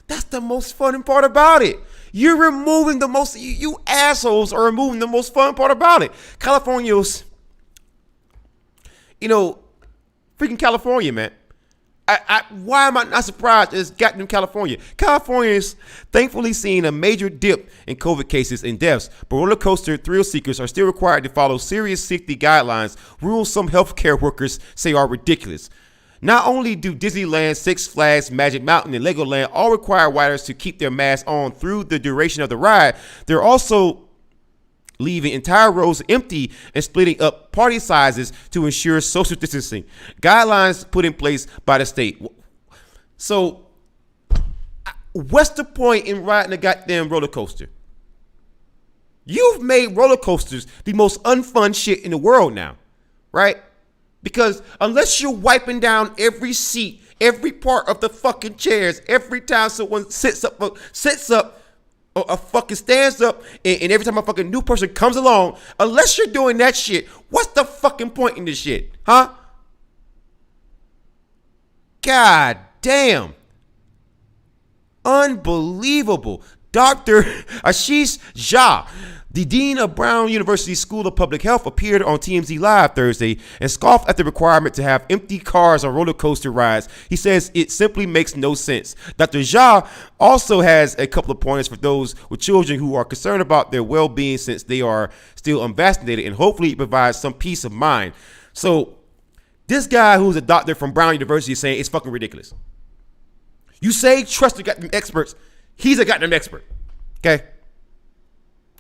That's the most fun part about it. You're removing the most. You assholes are removing the most fun part about it. Californians, freaking California, man. Why am I not surprised it's goddamn California? California's thankfully seeing a major dip in COVID cases and deaths, but roller coaster thrill seekers are still required to follow serious safety guidelines, rules some healthcare workers say are ridiculous. Not only do Disneyland, Six Flags, Magic Mountain, and Legoland all require riders to keep their masks on through the duration of the ride, they're also leaving entire rows empty and splitting up party sizes to ensure social distancing. Guidelines put in place by the state. So, what's the point in riding a goddamn roller coaster? You've made roller coasters the most unfun shit in the world now, right? Because unless you're wiping down every seat, every part of the fucking chairs, every time someone sits up, or fucking stands up, and every time a fucking new person comes along, unless you're doing that shit, what's the fucking point in this shit? Huh? God damn. Unbelievable. Dr. Ashish Jha, the dean of Brown University School of Public Health, appeared on TMZ Live Thursday and scoffed at the requirement to have empty cars on roller coaster rides. He says it simply makes no sense. Dr. Jha also has a couple of pointers for those with children who are concerned about their well-being since they are still unvaccinated, and hopefully it provides some peace of mind. So this guy who's a doctor from Brown University is saying it's fucking ridiculous. You say trust the goddamn experts. He's a goddamn expert. Okay?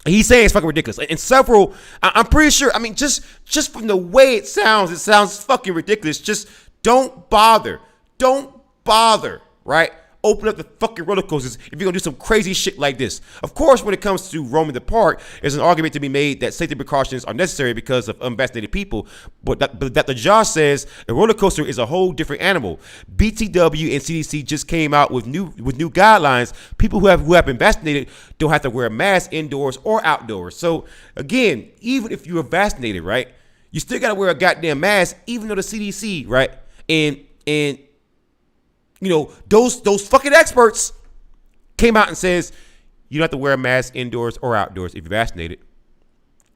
He's saying it's fucking ridiculous. And several, I'm pretty sure, I mean, just from the way it sounds fucking ridiculous. Just don't bother. Don't bother, right? Open up the fucking roller coasters if you're going to do some crazy shit like this. Of course, when it comes to roaming the park, there's an argument to be made that safety precautions are necessary because of unvaccinated people. But Dr. Josh says a roller coaster is a whole different animal. BTW and CDC just came out with new guidelines. People who have been vaccinated don't have to wear a mask indoors or outdoors. So again, even if you are vaccinated, right, You still gotta wear a goddamn mask, even though the CDC, right? And you know, those fucking experts came out and says you don't have to wear a mask indoors or outdoors if you're vaccinated,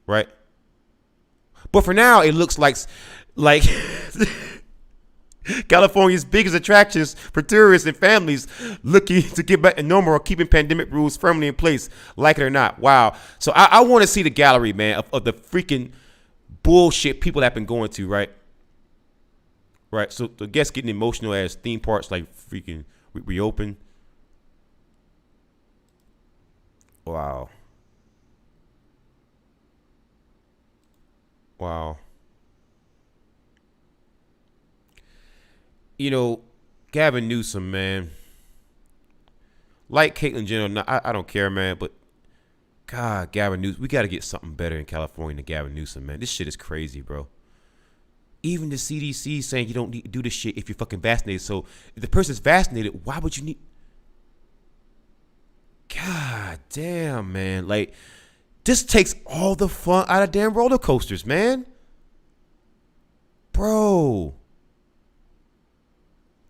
right? But for now, it looks like California's biggest attractions for tourists and families looking to get back to normal or keeping pandemic rules firmly in place, like it or not. Wow. So I want to see the gallery, man, of the freaking bullshit people have been going to, right? Right. So the guests getting emotional as theme parks like freaking reopen. Wow. Wow. You know, Gavin Newsom, man. Like Caitlyn Jenner, I don't care, man. But God, Gavin Newsom, we got to get something better in California than Gavin Newsom, man. This shit is crazy, bro. Even the CDC saying you don't need to do this shit if you're fucking vaccinated. So if the person's vaccinated, why would you need? God damn, man. Like, this takes all the fun out of damn roller coasters, man. Bro.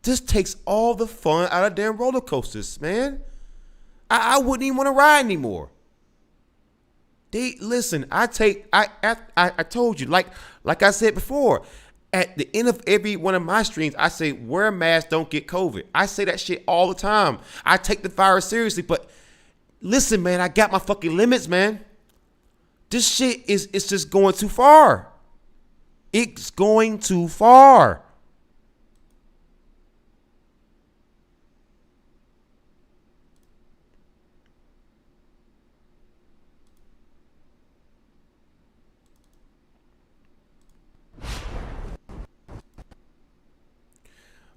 This takes all the fun out of damn roller coasters, man. I wouldn't even want to ride anymore. Listen, I told you, like I said before, at the end of every one of my streams, I say, wear a mask, don't get COVID. I say that shit all the time. I take the virus seriously, but listen, man, I got my fucking limits, man. This shit it's just going too far. It's going too far.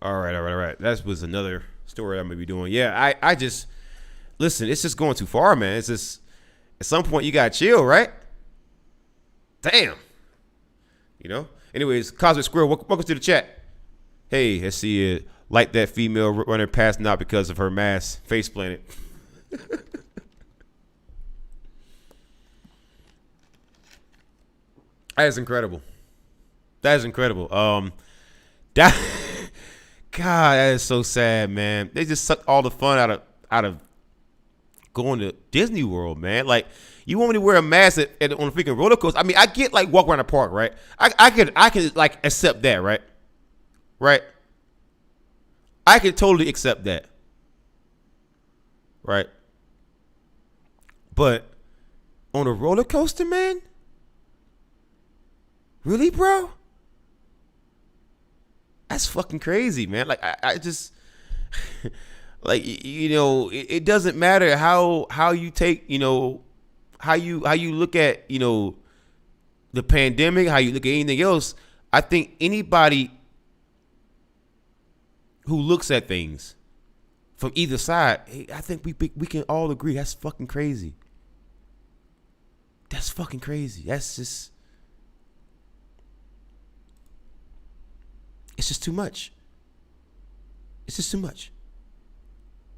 All right. That was another story I'm gonna be doing. Yeah, I just listen. It's just going too far, man. It's just at some point you gotta chill, right? Damn. You know. Anyways, Cosmic Squirrel, welcome to the chat. Hey, let's see it. Like that female runner passed not because of her mask. Face planted. That is incredible. That is incredible. That. God, that is so sad, man. They just sucked all the fun out of going to Disney World, man. Like, you want me to wear a mask on a freaking roller coaster? I mean, I get like walk around the park, right? I could like accept that, right? Right? I could totally accept that. Right? But on a roller coaster, man? Really, bro? That's fucking crazy, man. Like I just like, you know, it doesn't matter how you take, you know, how you look at, you know, the pandemic, how you look at anything else. I think anybody who looks at things from either side, hey, I think we can all agree that's fucking crazy. That's fucking crazy. That's just, it's just too much. It's just too much.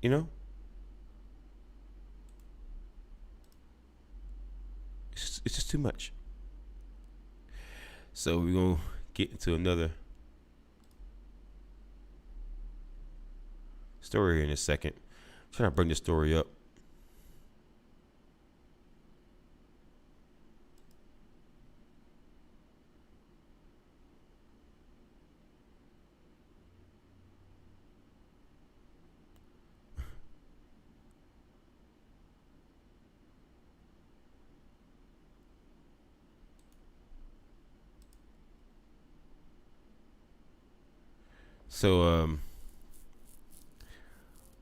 You know? It's just too much. So we're going to get into another story here in a second. I'm trying to bring this story up. So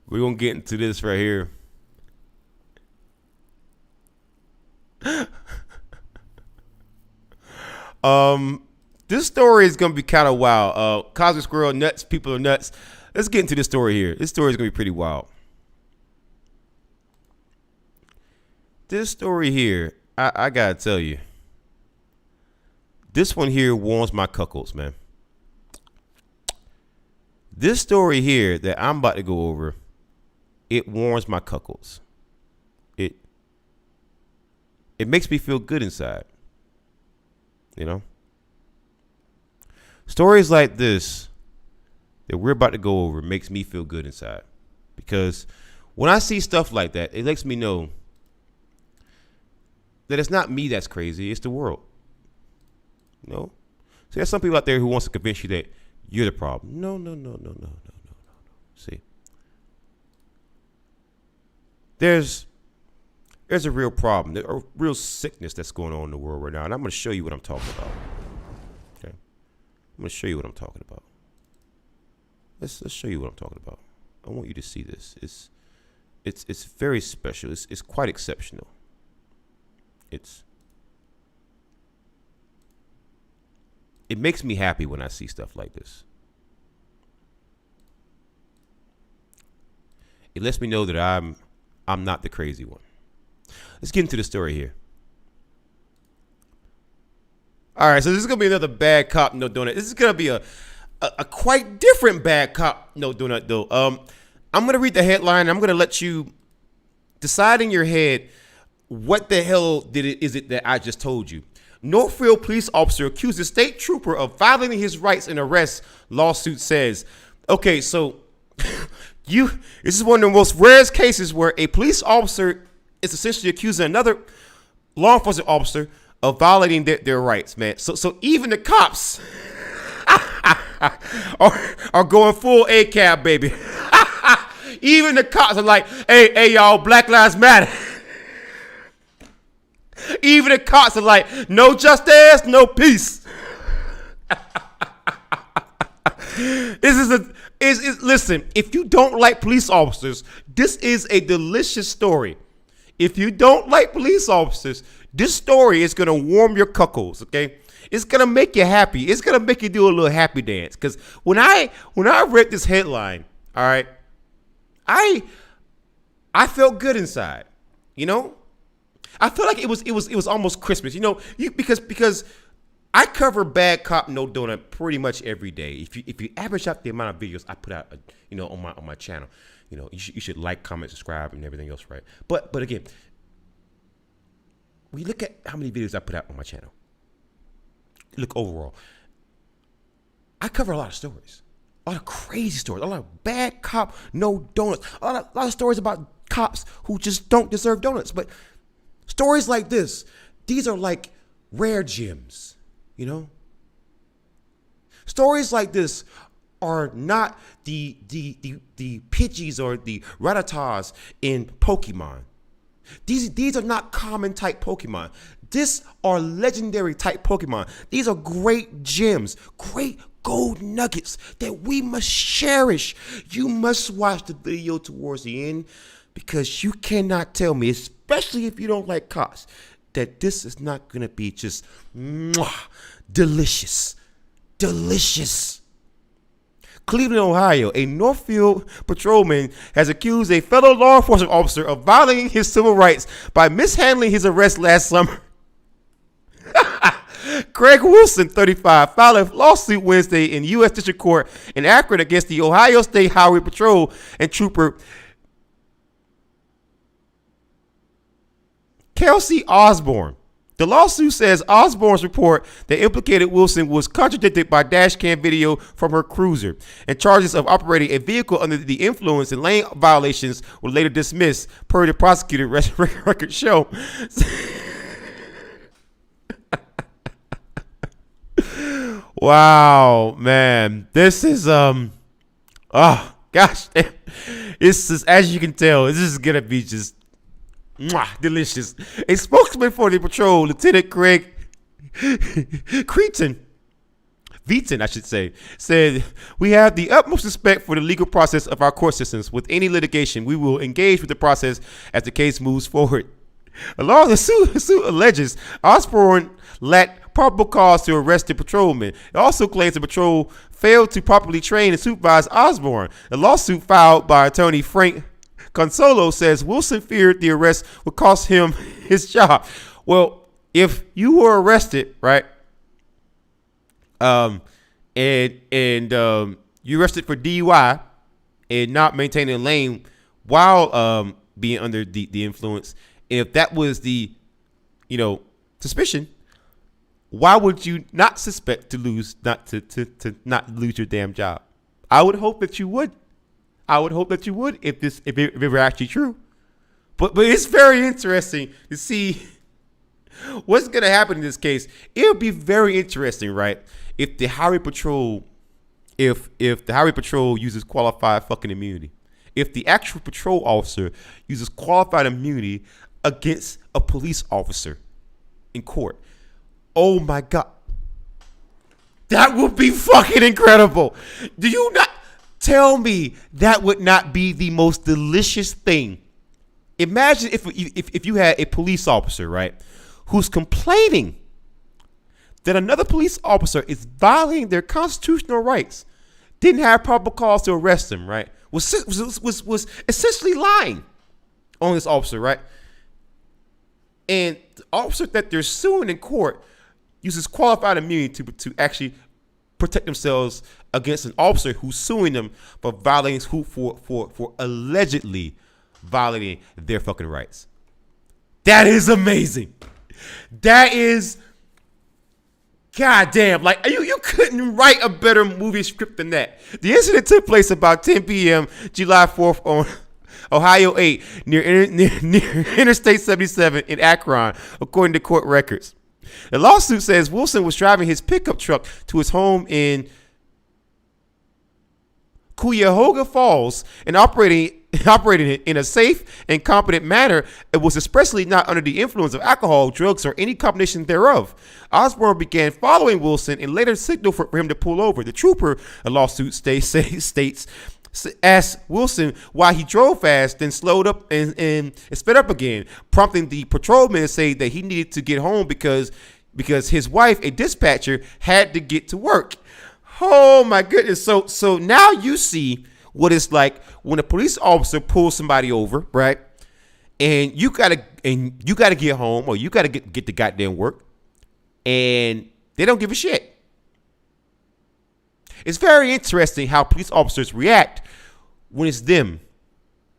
we're gonna get into this right here. This story is gonna be kind of wild. Cosmic Squirrel, nuts. People are nuts. Let's get into this story here. This story is gonna be pretty wild. This story here, I gotta tell you. This one here warms my cuckles, man. This story here that I'm about to go over, it warms my cuckles. It makes me feel good inside. You know? Stories like this that we're about to go over makes me feel good inside, because when I see stuff like that, it lets me know that it's not me that's crazy, it's the world. You know? So there's some people out there who wants to convince you that you're the problem. No. See, there's a real problem, a real sickness that's going on in the world right now, and I'm going to show you what I'm talking about. Okay, I'm going to show you what I'm talking about. Let's show you what I'm talking about. I want you to see this. It's very special. It's quite exceptional. It makes me happy when I see stuff like this. It lets me know that I'm not the crazy one. Let's get into the story here. All right, so this is gonna be another bad cop, no donut. This is gonna be a quite different bad cop, no donut though. I'm gonna read the headline. I'm gonna let you decide in your head what the hell is it that I just told you. Northfield police officer accuses state trooper of violating his rights in arrest. Lawsuit says. Okay, so this is one of the most rarest cases where a police officer is essentially accusing another law enforcement officer of violating their rights, man. So even the cops are going full ACAB, baby. Even the cops are like, hey, y'all, Black Lives Matter. Even the cops are like, no justice, no peace. Listen, if you don't like police officers, this is a delicious story. If you don't like police officers, this story is going to warm your cuckles, okay? It's going to make you happy. It's going to make you do a little happy dance. Because when I read this headline, all right, I felt good inside, you know? I feel like it was almost Christmas, you know, because I cover bad cop no donut pretty much every day. If you average out the amount of videos I put out, you know, on my channel, you know, you should like, comment, subscribe, and everything else, right? But again, when you look at how many videos I put out on my channel, look overall, I cover a lot of stories, a lot of crazy stories, a lot of bad cop no donuts, a lot of stories about cops who just don't deserve donuts, but stories like this, these are like rare gems, you know? Stories like this are not the Pidgeys or the Rattatas in Pokemon. These are not common type Pokemon. These are legendary type Pokemon. These are great gems, great gold nuggets that we must cherish. You must watch the video towards the end, because you cannot tell me, especially if you don't like cops, that this is not going to be just delicious. Delicious. Cleveland, Ohio, a Northfield patrolman has accused a fellow law enforcement officer of violating his civil rights by mishandling his arrest last summer. Craig Wilson, 35, filed a lawsuit Wednesday in U.S. District Court in Akron against the Ohio State Highway Patrol and Trooper Kelsey Osborne. The lawsuit says Osborne's report that implicated Wilson was contradicted by dash cam video from her cruiser, and charges of operating a vehicle under the influence and lane violations were later dismissed, per the prosecutor record show. Wow, man, this is oh gosh, this is, as you can tell, this is gonna be just delicious. A spokesman for the patrol, Lieutenant Craig Veaton, I should say, said, "We have the utmost respect for the legal process of our court systems. With any litigation, we will engage with the process as the case moves forward." Along the suit alleges Osborne lacked probable cause to arrest the patrolman. It also claims the patrol failed to properly train and supervise Osborne. The lawsuit filed by attorney Frank Consolo says Wilson feared the arrest would cost him his job. Well, if you were arrested, right, and you arrested for DUI and not maintaining a lane while being under the influence, if that was the, suspicion, why would you not suspect to lose, to not lose your damn job? I would hope that you would. I would hope that you would if it were actually true. But it's very interesting to see what's gonna happen in this case. It would be very interesting, right? If the highway patrol, if the highway patrol uses qualified fucking immunity, if the actual patrol officer uses qualified immunity against a police officer in court. Oh my God. That would be fucking incredible. Do you not tell me that would not be the most delicious thing? Imagine if you had a police officer, right, who's complaining that another police officer is violating their constitutional rights, didn't have probable cause to arrest him, right, was essentially lying on this officer, right? And the officer that they're suing in court uses qualified immunity to actually protect themselves against an officer who's suing them for violating, for allegedly violating their fucking rights. That is amazing. That is goddamn. Like you couldn't write a better movie script than that. The incident took place about 10 p.m. July 4th on Ohio 8 near Interstate 77 in Akron, according to court records. The lawsuit says Wilson was driving his pickup truck to his home in Cuyahoga Falls and operating it in a safe and competent manner. It was expressly not under the influence of alcohol, drugs, or any combination thereof. Osborne began following Wilson and later signaled for him to pull over. The trooper, a lawsuit states, asked Wilson why he drove fast, then slowed up and sped up again, prompting the patrolman to say that he needed to get home because his wife, a dispatcher, had to get to work. Oh my goodness. So now you see what it's like when a police officer pulls somebody over, right? And you gotta get home, or you gotta get the goddamn work, and they don't give a shit. It's very interesting how police officers react when it's them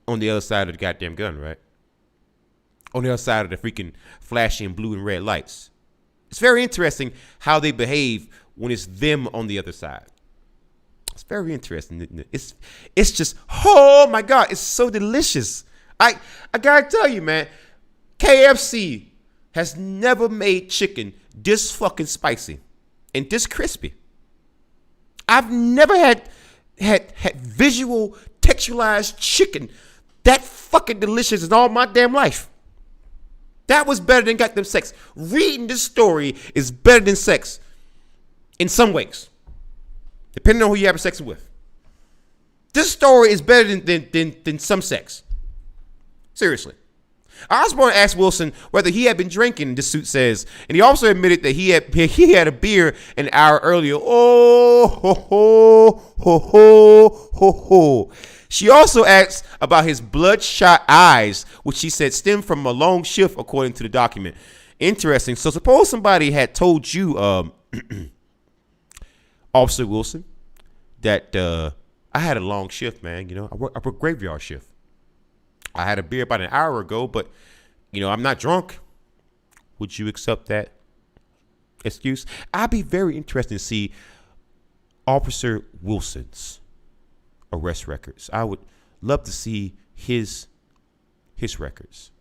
on the other side of the goddamn gun, right? On the other side of the freaking flashing blue and red lights. It's very interesting how they behave when it's them on the other side. It's very interesting. It's just, oh my God, it's so delicious. I gotta tell you, man, KFC has never made chicken this fucking spicy and this crispy. I've never had visual texturized chicken that fucking delicious in all my damn life. That was better than goddamn sex. Reading this story is better than sex in some ways, depending on who you have sex with. This story is better than some sex. Seriously. Osborne asked Wilson whether he had been drinking, the suit says, and he also admitted that he had a beer an hour earlier. Oh, ho, ho, ho, ho, ho, ho. She also asked about his bloodshot eyes, which she said stemmed from a long shift, according to the document. Interesting. So suppose somebody had told you, Officer Wilson, that I had a long shift, man. You know, I work graveyard shift. I had a beer about an hour ago, but, you know, I'm not drunk. Would you accept that excuse? I'd be very interested to see Officer Wilson's arrest records. I would love to see his records.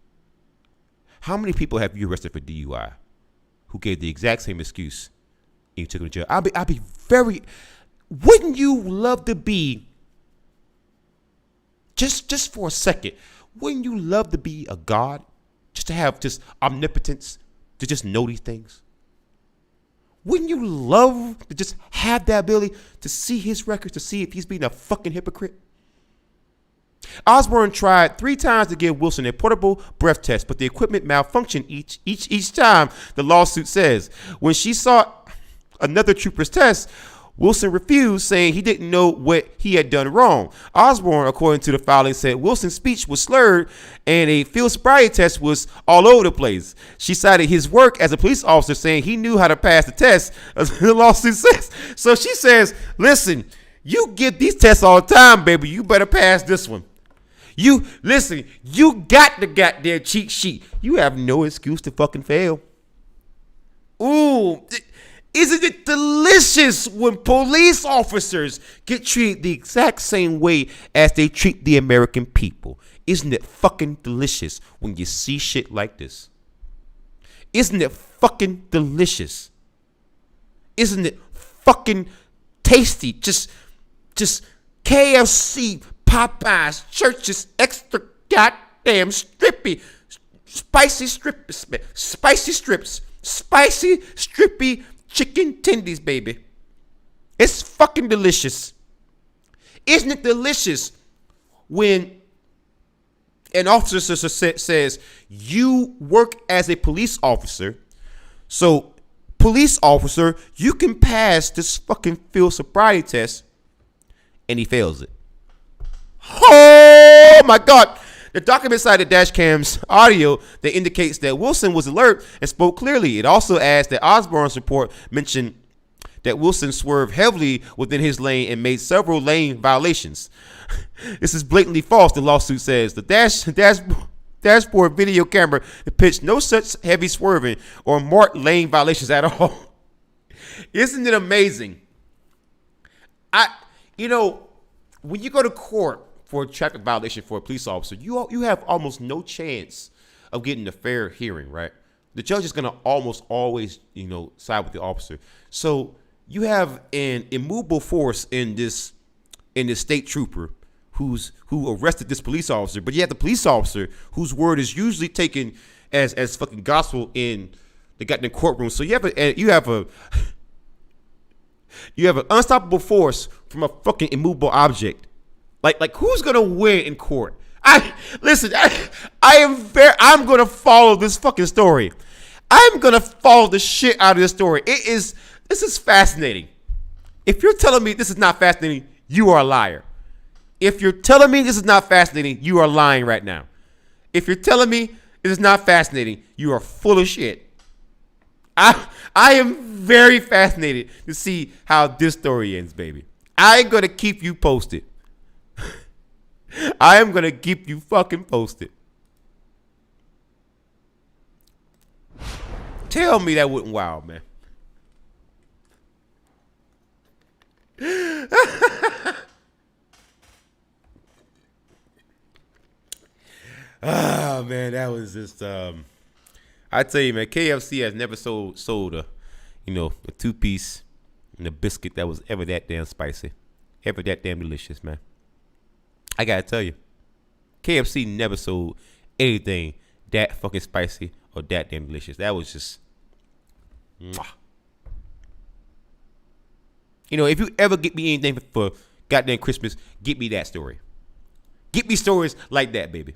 How many people have you arrested for DUI who gave the exact same excuse and you took them to jail? I'd be very, wouldn't you love to be, just for a second, wouldn't you love to be a god? Just to have just omnipotence, to just know these things? Wouldn't you love to just have that ability to see his records, to see if he's being a fucking hypocrite? Osborne tried 3 times to give Wilson a portable breath test, but the equipment malfunctioned each time, the lawsuit says. When she saw another trooper's test, Wilson refused, saying he didn't know what he had done wrong. Osborne, according to the filing, said Wilson's speech was slurred and a field sobriety test was all over the place. She cited his work as a police officer, saying he knew how to pass the test, as the lawsuit says. So she says, listen, you get these tests all the time, baby. You better pass this one. You got the goddamn cheat sheet. You have no excuse to fucking fail. Ooh, Isn't it delicious when police officers get treated the exact same way as they treat the American people? Isn't it fucking delicious when you see shit like this? Isn't it fucking delicious? Isn't it fucking tasty? Just KFC, Popeyes, Church's extra goddamn strippy, spicy strips, spicy strippy chicken tendies, baby. It's fucking delicious. Isn't it delicious when an officer says you work as a police officer, so police officer, you can pass this fucking field sobriety test, and he fails it. Oh my God. The document cited dash cam's audio that indicates that Wilson was alert and spoke clearly. It also adds that Osborne's report mentioned that Wilson swerved heavily within his lane and made several lane violations. This is blatantly false, the lawsuit says. The dashboard video camera depicts no such heavy swerving or marked lane violations at all. Isn't it amazing? When you go to court for a traffic violation for a police officer, you have almost no chance of getting a fair hearing, right? The judge is going to almost always, side with the officer. So you have an immovable force in this state trooper who arrested this police officer, but you have the police officer whose word is usually taken as fucking gospel in the goddamn courtroom. So you have an unstoppable force from a fucking immovable object. Like who's gonna win in court? I'm gonna follow this fucking story. I'm gonna follow the shit out of this story. This is fascinating. If you're telling me this is not fascinating, you are a liar. If you're telling me this is not fascinating, you are lying right now. If you're telling me this is not fascinating, you are full of shit. I am very fascinated to see how this story ends, baby. I'm gonna keep you posted. I am gonna keep you fucking posted. Tell me that wasn't wild, man. Ah, man, that was just I tell you, man, KFC has never sold a two-piece and a biscuit that was ever that damn spicy, ever that damn delicious, man. I gotta tell you, KFC never sold anything that fucking spicy or that damn delicious. That was just, mwah. If you ever get me anything for goddamn Christmas, get me that story. Get me stories like that, baby.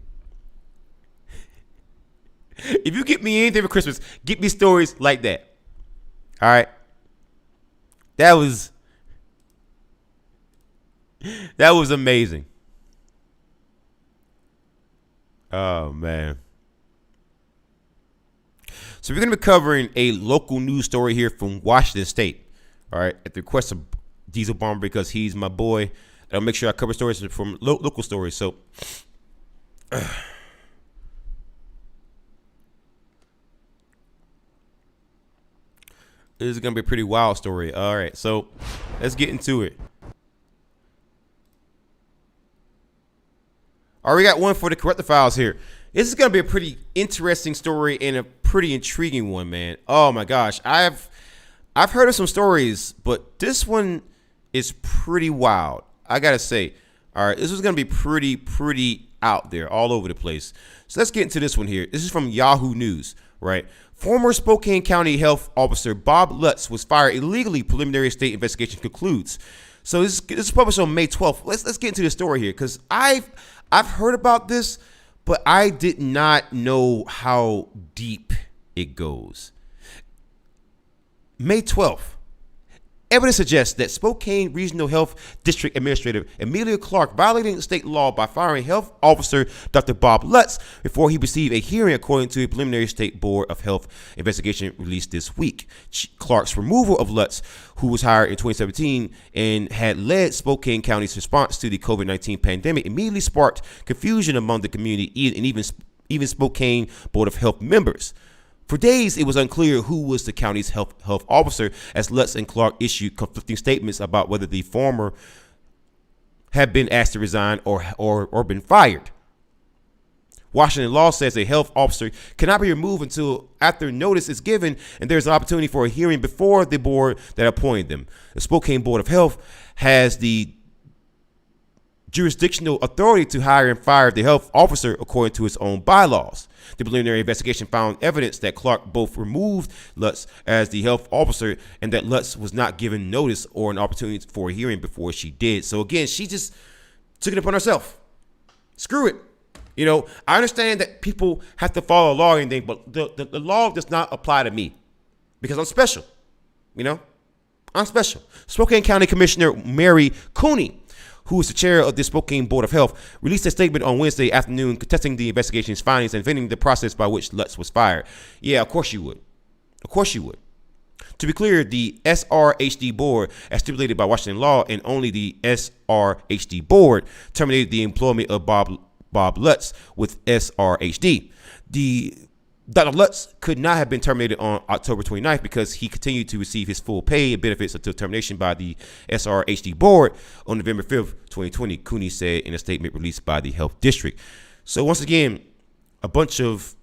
If you get me anything for Christmas, get me stories like that. All right. That was amazing. Oh, man. So we're going to be covering a local news story here from Washington State. All right. At the request of Diesel Bomber, because he's my boy. I'll make sure I cover stories from local stories. So this is going to be a pretty wild story. All right. So let's get into it. All right, we got one for the Corrector Files here. This is going to be a pretty interesting story and a pretty intriguing one, man. Oh, my gosh. I've heard of some stories, but this one is pretty wild. I got to say. All right, this is going to be pretty out there, all over the place. So let's get into this one here. This is from Yahoo News, right? Former Spokane County Health Officer Bob Lutz was fired illegally. Preliminary state investigation concludes. So this is published on May 12th. Let's get into the story here, because I've heard about this, but I did not know how deep it goes. May 12th. Evidence suggests that Spokane Regional Health District Administrator Amelia Clark violated state law by firing Health Officer Dr. Bob Lutz before he received a hearing, according to a preliminary State Board of Health investigation released this week. Clark's removal of Lutz, who was hired in 2017 and had led Spokane County's response to the COVID-19 pandemic, immediately sparked confusion among the community and even Spokane Board of Health members. For days, it was unclear who was the county's health officer, as Lutz and Clark issued conflicting statements about whether the former had been asked to resign or been fired. Washington law says a health officer cannot be removed until after notice is given and there's an opportunity for a hearing before the board that appointed them. The Spokane Board of Health has the jurisdictional authority to hire and fire the health officer according to its own bylaws. The preliminary investigation found evidence that Clark both removed Lutz as the health officer and that Lutz was not given notice or an opportunity for a hearing before she did. So again, she just took it upon herself. Screw it. You know, I understand that people have to follow law and anything, but the law does not apply to me because I'm special. You know, I'm special. Spokane County Commissioner Mary Cooney, who is the chair of the Spokane Board of Health, released a statement on Wednesday afternoon contesting the investigation's findings and defending the process by which Lutz was fired. Yeah, of course you would. Of course you would. To be clear, the SRHD board, as stipulated by Washington law, and only the SRHD board, terminated the employment of Bob Lutz with SRHD. Dr. Lutz could not have been terminated on October 29th because he continued to receive his full pay and benefits until termination by the SRHD board on November 5th, 2020, Cooney said in a statement released by the health district. So once again, a bunch of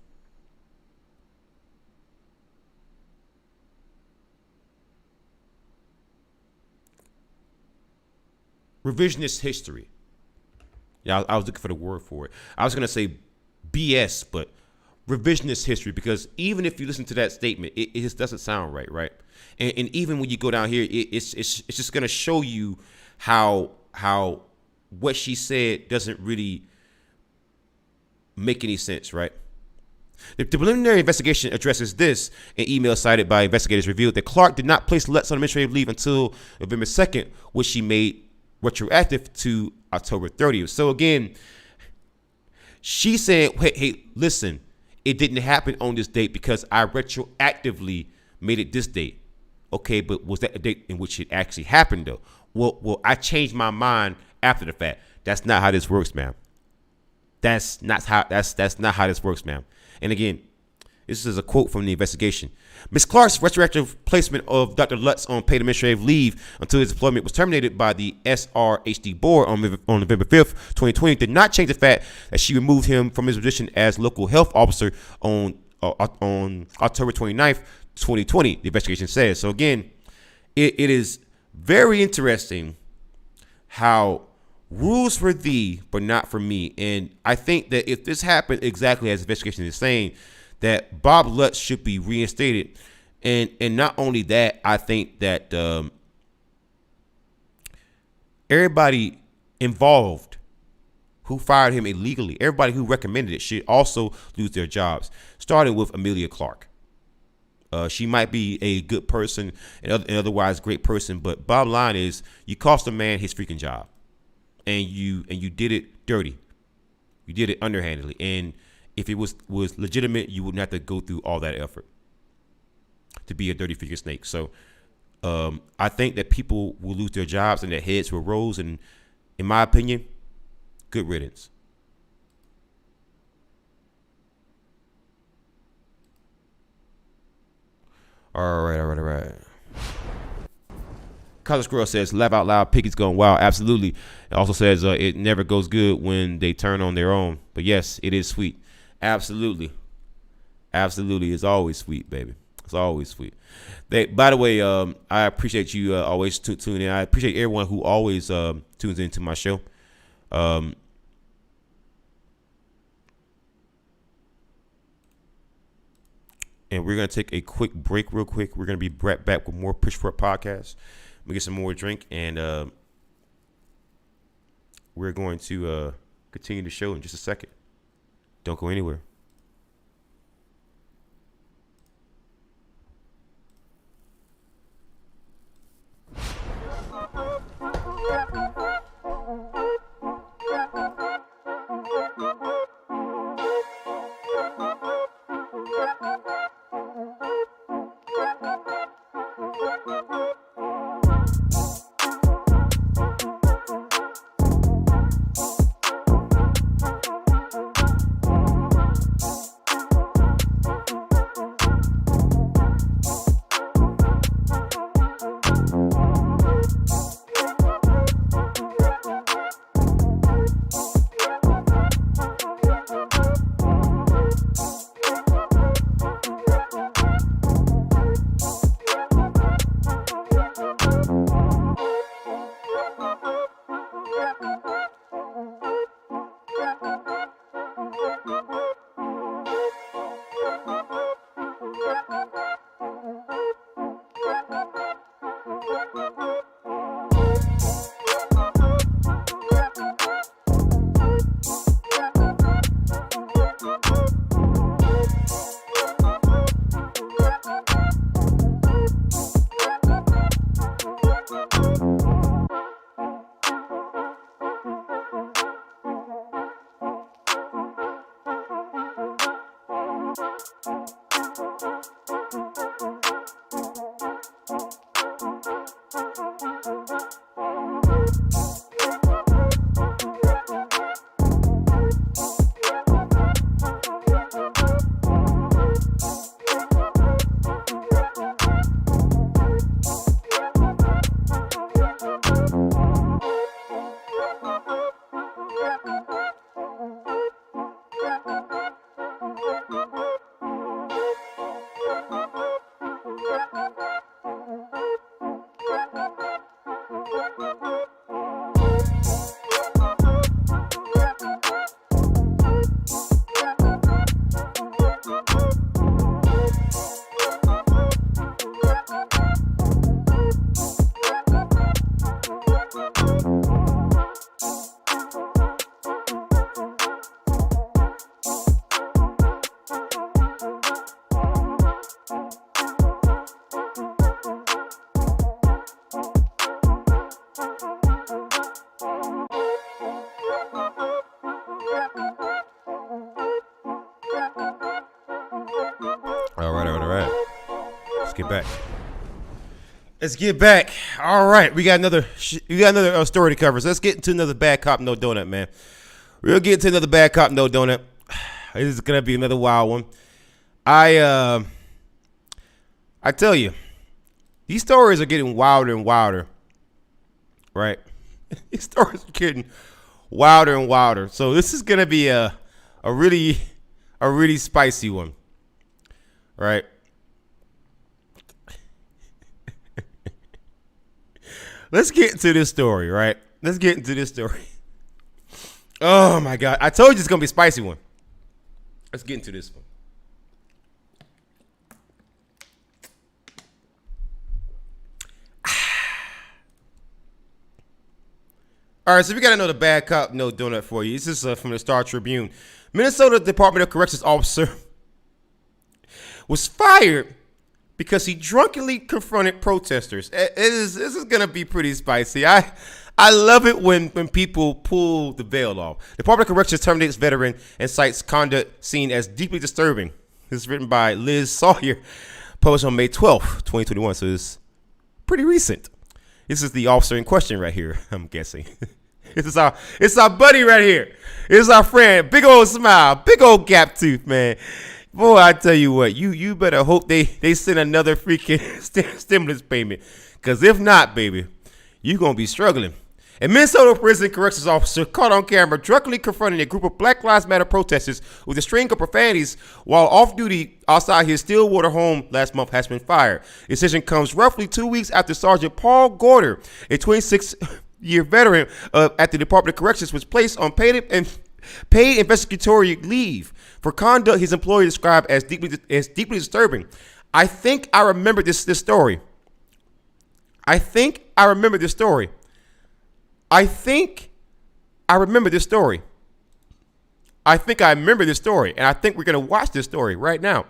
revisionist history. Yeah, I was looking for the word for it. I was going to say BS, but revisionist history, because even if you listen to that statement, it just doesn't sound right, right? And even when you go down here, it's just going to show you how what she said doesn't really make any sense, right? The preliminary investigation addresses this. An email cited by investigators revealed that Clark did not place Lutz on administrative leave until November 2nd, which she made retroactive to October 30th. So again, she said, hey, listen, it didn't happen on this date because I retroactively made it this date. Okay, but was that the date in which it actually happened though? Well, I changed my mind after the fact. That's not how this works, ma'am. That's not how this works, ma'am. And again, this is a quote from the investigation. Ms. Clark's retroactive placement of Dr. Lutz on paid administrative leave until his employment was terminated by the SRHD board on November 5th, 2020 did not change the fact that she removed him from his position as local health officer on October 29th, 2020, the investigation says. So again, it is very interesting how rules for thee, but not for me. And I think that if this happened exactly as the investigation is saying, that Bob Lutz should be reinstated. And not only that, I think that everybody involved who fired him illegally, everybody who recommended it, should also lose their jobs, starting with Amelia Clark. She might be a good person and otherwise great person, but bottom line is you cost a man his freaking job, and you did it dirty. You did it underhandedly, and if it was legitimate, you wouldn't have to go through all that effort to be a dirty figure snake. So I think that people will lose their jobs and their heads will roll. And in my opinion, good riddance. All right. College Squirrel says, laugh out loud, Piggy's going wild. Absolutely. It also says it never goes good when they turn on their own. But yes, it is sweet. Absolutely. It's always sweet, baby. It's always sweet. By the way, I appreciate you always tuning in. I appreciate everyone who always tunes into my show. And we're going to take a quick break real quick. We're going to be right back with more Pitchfork Podcast. We get some more drink, and we're going to continue the show in just a second. Don't go anywhere. All right. Let's get back. All right, we got another story to cover. So let's get into another bad cop, no donut, man. We'll get into another bad cop, no donut. This is gonna be another wild one. I tell you, these stories are getting wilder and wilder. Right? These stories are getting wilder and wilder. So this is gonna be a really spicy one. Right? Let's get into this story, right? Let's get into this story. Oh my God. I told you it's gonna be a spicy one. Let's get into this one. All right, so we got another bad cop, no donut for you. This is from the Star Tribune. Minnesota Department of Corrections officer was fired because he drunkenly confronted protesters. This is gonna be pretty spicy. I love it when people pull the veil off. The Department of Corrections terminates veteran and cites conduct seen as deeply disturbing. This is written by Liz Sawyer, published on May 12th, 2021. So it's pretty recent. This is the officer in question right here, I'm guessing. It's our buddy right here. It's our friend. Big old smile. Big old gap tooth, man. Boy, I tell you what, you better hope they send another freaking stimulus payment. Because if not, baby, you're going to be struggling. A Minnesota prison corrections officer caught on camera drunkenly confronting a group of Black Lives Matter protesters with a string of profanities while off duty outside his Stillwater home last month has been fired. The decision comes roughly 2 weeks after Sergeant Paul Gorder, a 26-year veteran at the Department of Corrections, was placed on paid investigatory leave for conduct his employer described as deeply disturbing. I think I remember this story. I think I remember this story, and I think we're gonna watch this story right now.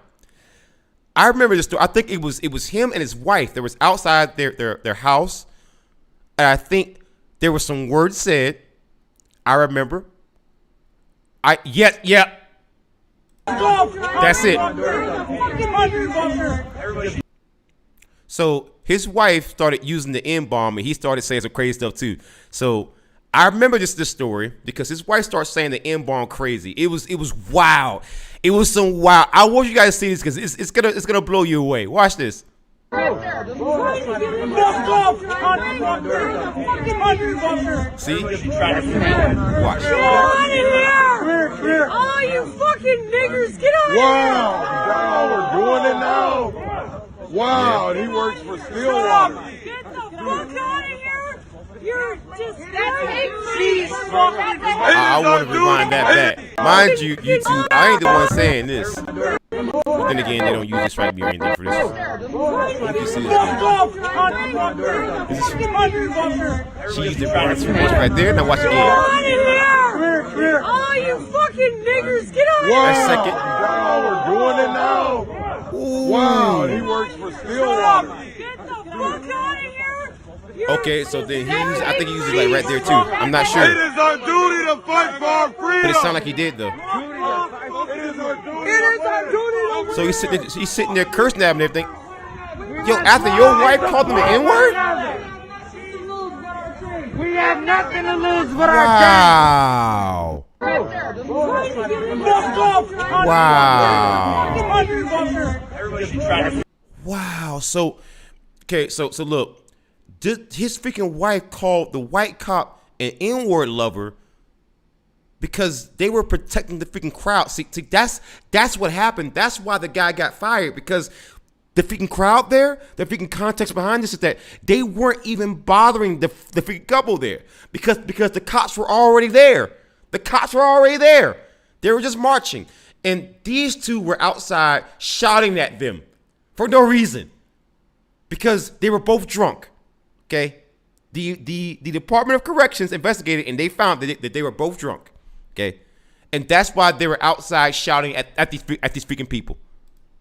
I remember this story. I think it was him and his wife. There was outside their house, and I think there was some words said. I remember. Yeah. That's it. So his wife started using the N-bomb, and he started saying some crazy stuff too. So I remember this story because his wife started saying the N-bomb crazy. It was wild. It was some wild. I want you guys to see this because it's gonna blow you away. Watch this. See? Watch. Get out of here! Oh, you fucking niggers, get out of here! Wow, we're doing it now. Wow, and he works for Stillwater. Get the fuck out of here! You're just I want to rewind that back. Mind you, YouTube, I ain't the one saying this. But then again, they don't use this right or anything for this. You can see this. She used the voice right there. Now watch again. Get out of here! Oh, you fucking niggers, get out of here! That's second. Wow, we're doing it now. Ooh. Wow, and he works for Stillwater. Get the fuck out of here! Okay, so then I think he uses it like right there too. I'm not sure. It is our duty to fight for our freedom. But it sounded like he did though. It is our duty. So he's sitting there cursing at him and everything. Yo, after your wife called him the N-word? We have nothing to lose but Wow. Wow. So look, his freaking wife called the white cop an N-word lover because they were protecting the freaking crowd. See, that's what happened. That's why the guy got fired, because the freaking crowd there, the freaking context behind this is that they weren't even bothering the freaking couple there because the cops were already there. The cops were already there. They were just marching. And these two were outside shouting at them for no reason because they were both drunk. Okay? The Department of Corrections investigated and they found that they were both drunk. Okay? And that's why they were outside shouting at these freaking people.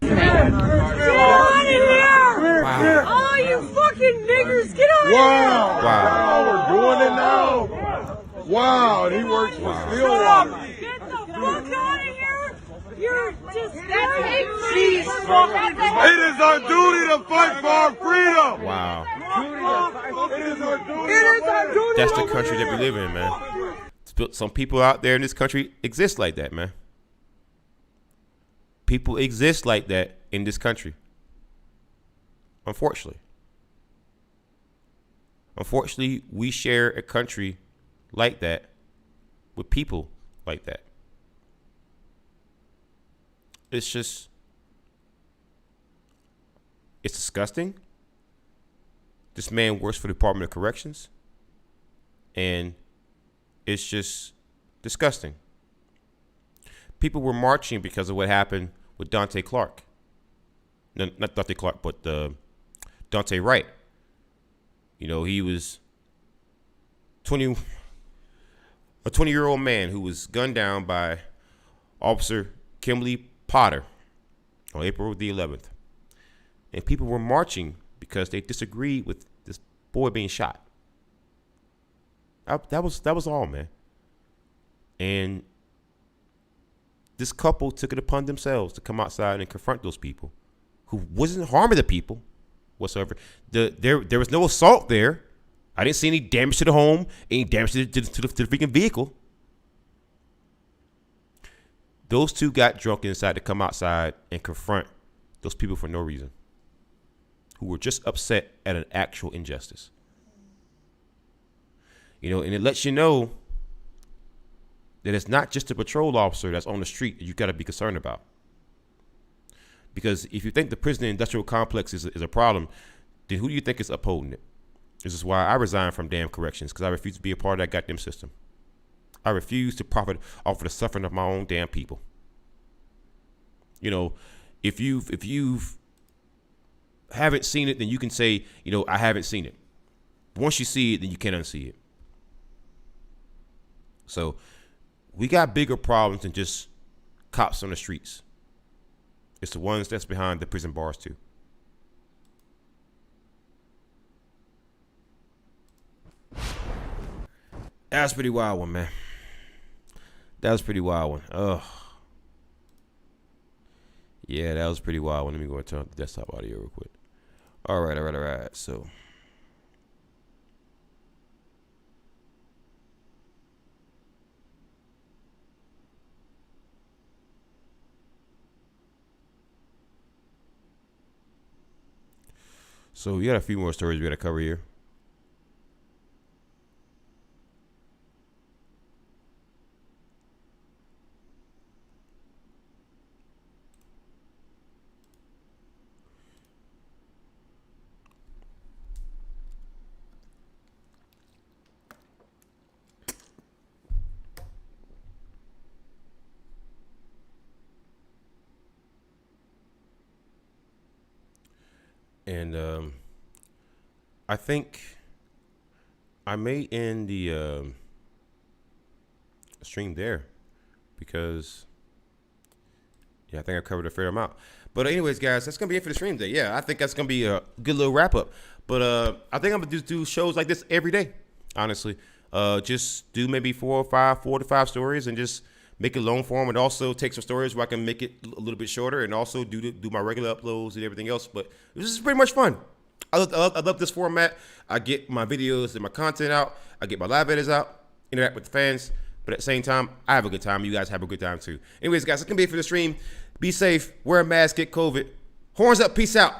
Get out of here! Wow. All you fucking niggers, get out of Wow. here! Wow, we're doing it now. Wow, and he works for Stillwater. Get the fuck out of here! You're just It is our duty to fight for our freedom. Wow. It is our duty. That's the country that we live in, man. Some people out there in this country exist like that, man. People exist like that in this country. Unfortunately. Unfortunately, we share a country like that with people like that. It's disgusting. This man works for the Department of Corrections. And it's just disgusting. People were marching because of what happened with Dante Clark. No, not Dante Clark, but Dante Wright. You know, he was a 20-year-old man who was gunned down by Officer Kimberly Potter on April the 11th. And people were marching because they disagreed with this boy being shot. That was all, man. And this couple took it upon themselves to come outside and confront those people who wasn't harming the people whatsoever. There was no assault there. I didn't see any damage to the home, any damage to the freaking vehicle. Those two got drunk and decided to come outside and confront those people for no reason, who were just upset at an actual injustice. You know, and it lets you know that it's not just a patrol officer that's on the street that you got to be concerned about. Because if you think the prison industrial complex is a problem, then who do you think is upholding it? This is why I resigned from damn corrections, because I refuse to be a part of that goddamn system. I refuse to profit off of the suffering of my own damn people. You know, if you haven't seen it, then you can say, you know, I haven't seen it. But once you see it, then you can't unsee it. So we got bigger problems than just cops on the streets. It's the ones that's behind the prison bars too. That was a pretty wild one, man. That was a pretty wild one. Ugh. Yeah, that was a pretty wild one. Let me go and turn up the desktop audio real quick. All right. So. So we got a few more stories we got to cover here. And I think I may end the stream there because, yeah, I think I covered a fair amount. But anyways, guys, that's going to be it for the stream day. Yeah, I think that's going to be a good little wrap up. But I think I'm going to do shows like this every day, honestly. Just do maybe 4 to 5 stories and just make it long form, and also take some stories where I can make it a little bit shorter, and also do my regular uploads and everything else. But this is pretty much fun. I love this format. I get my videos and my content out. I get my live edits out, interact with the fans. But at the same time, I have a good time. You guys have a good time too. Anyways, guys, that's going to be it for the stream. Be safe. Wear a mask. Get COVID. Horns up. Peace out.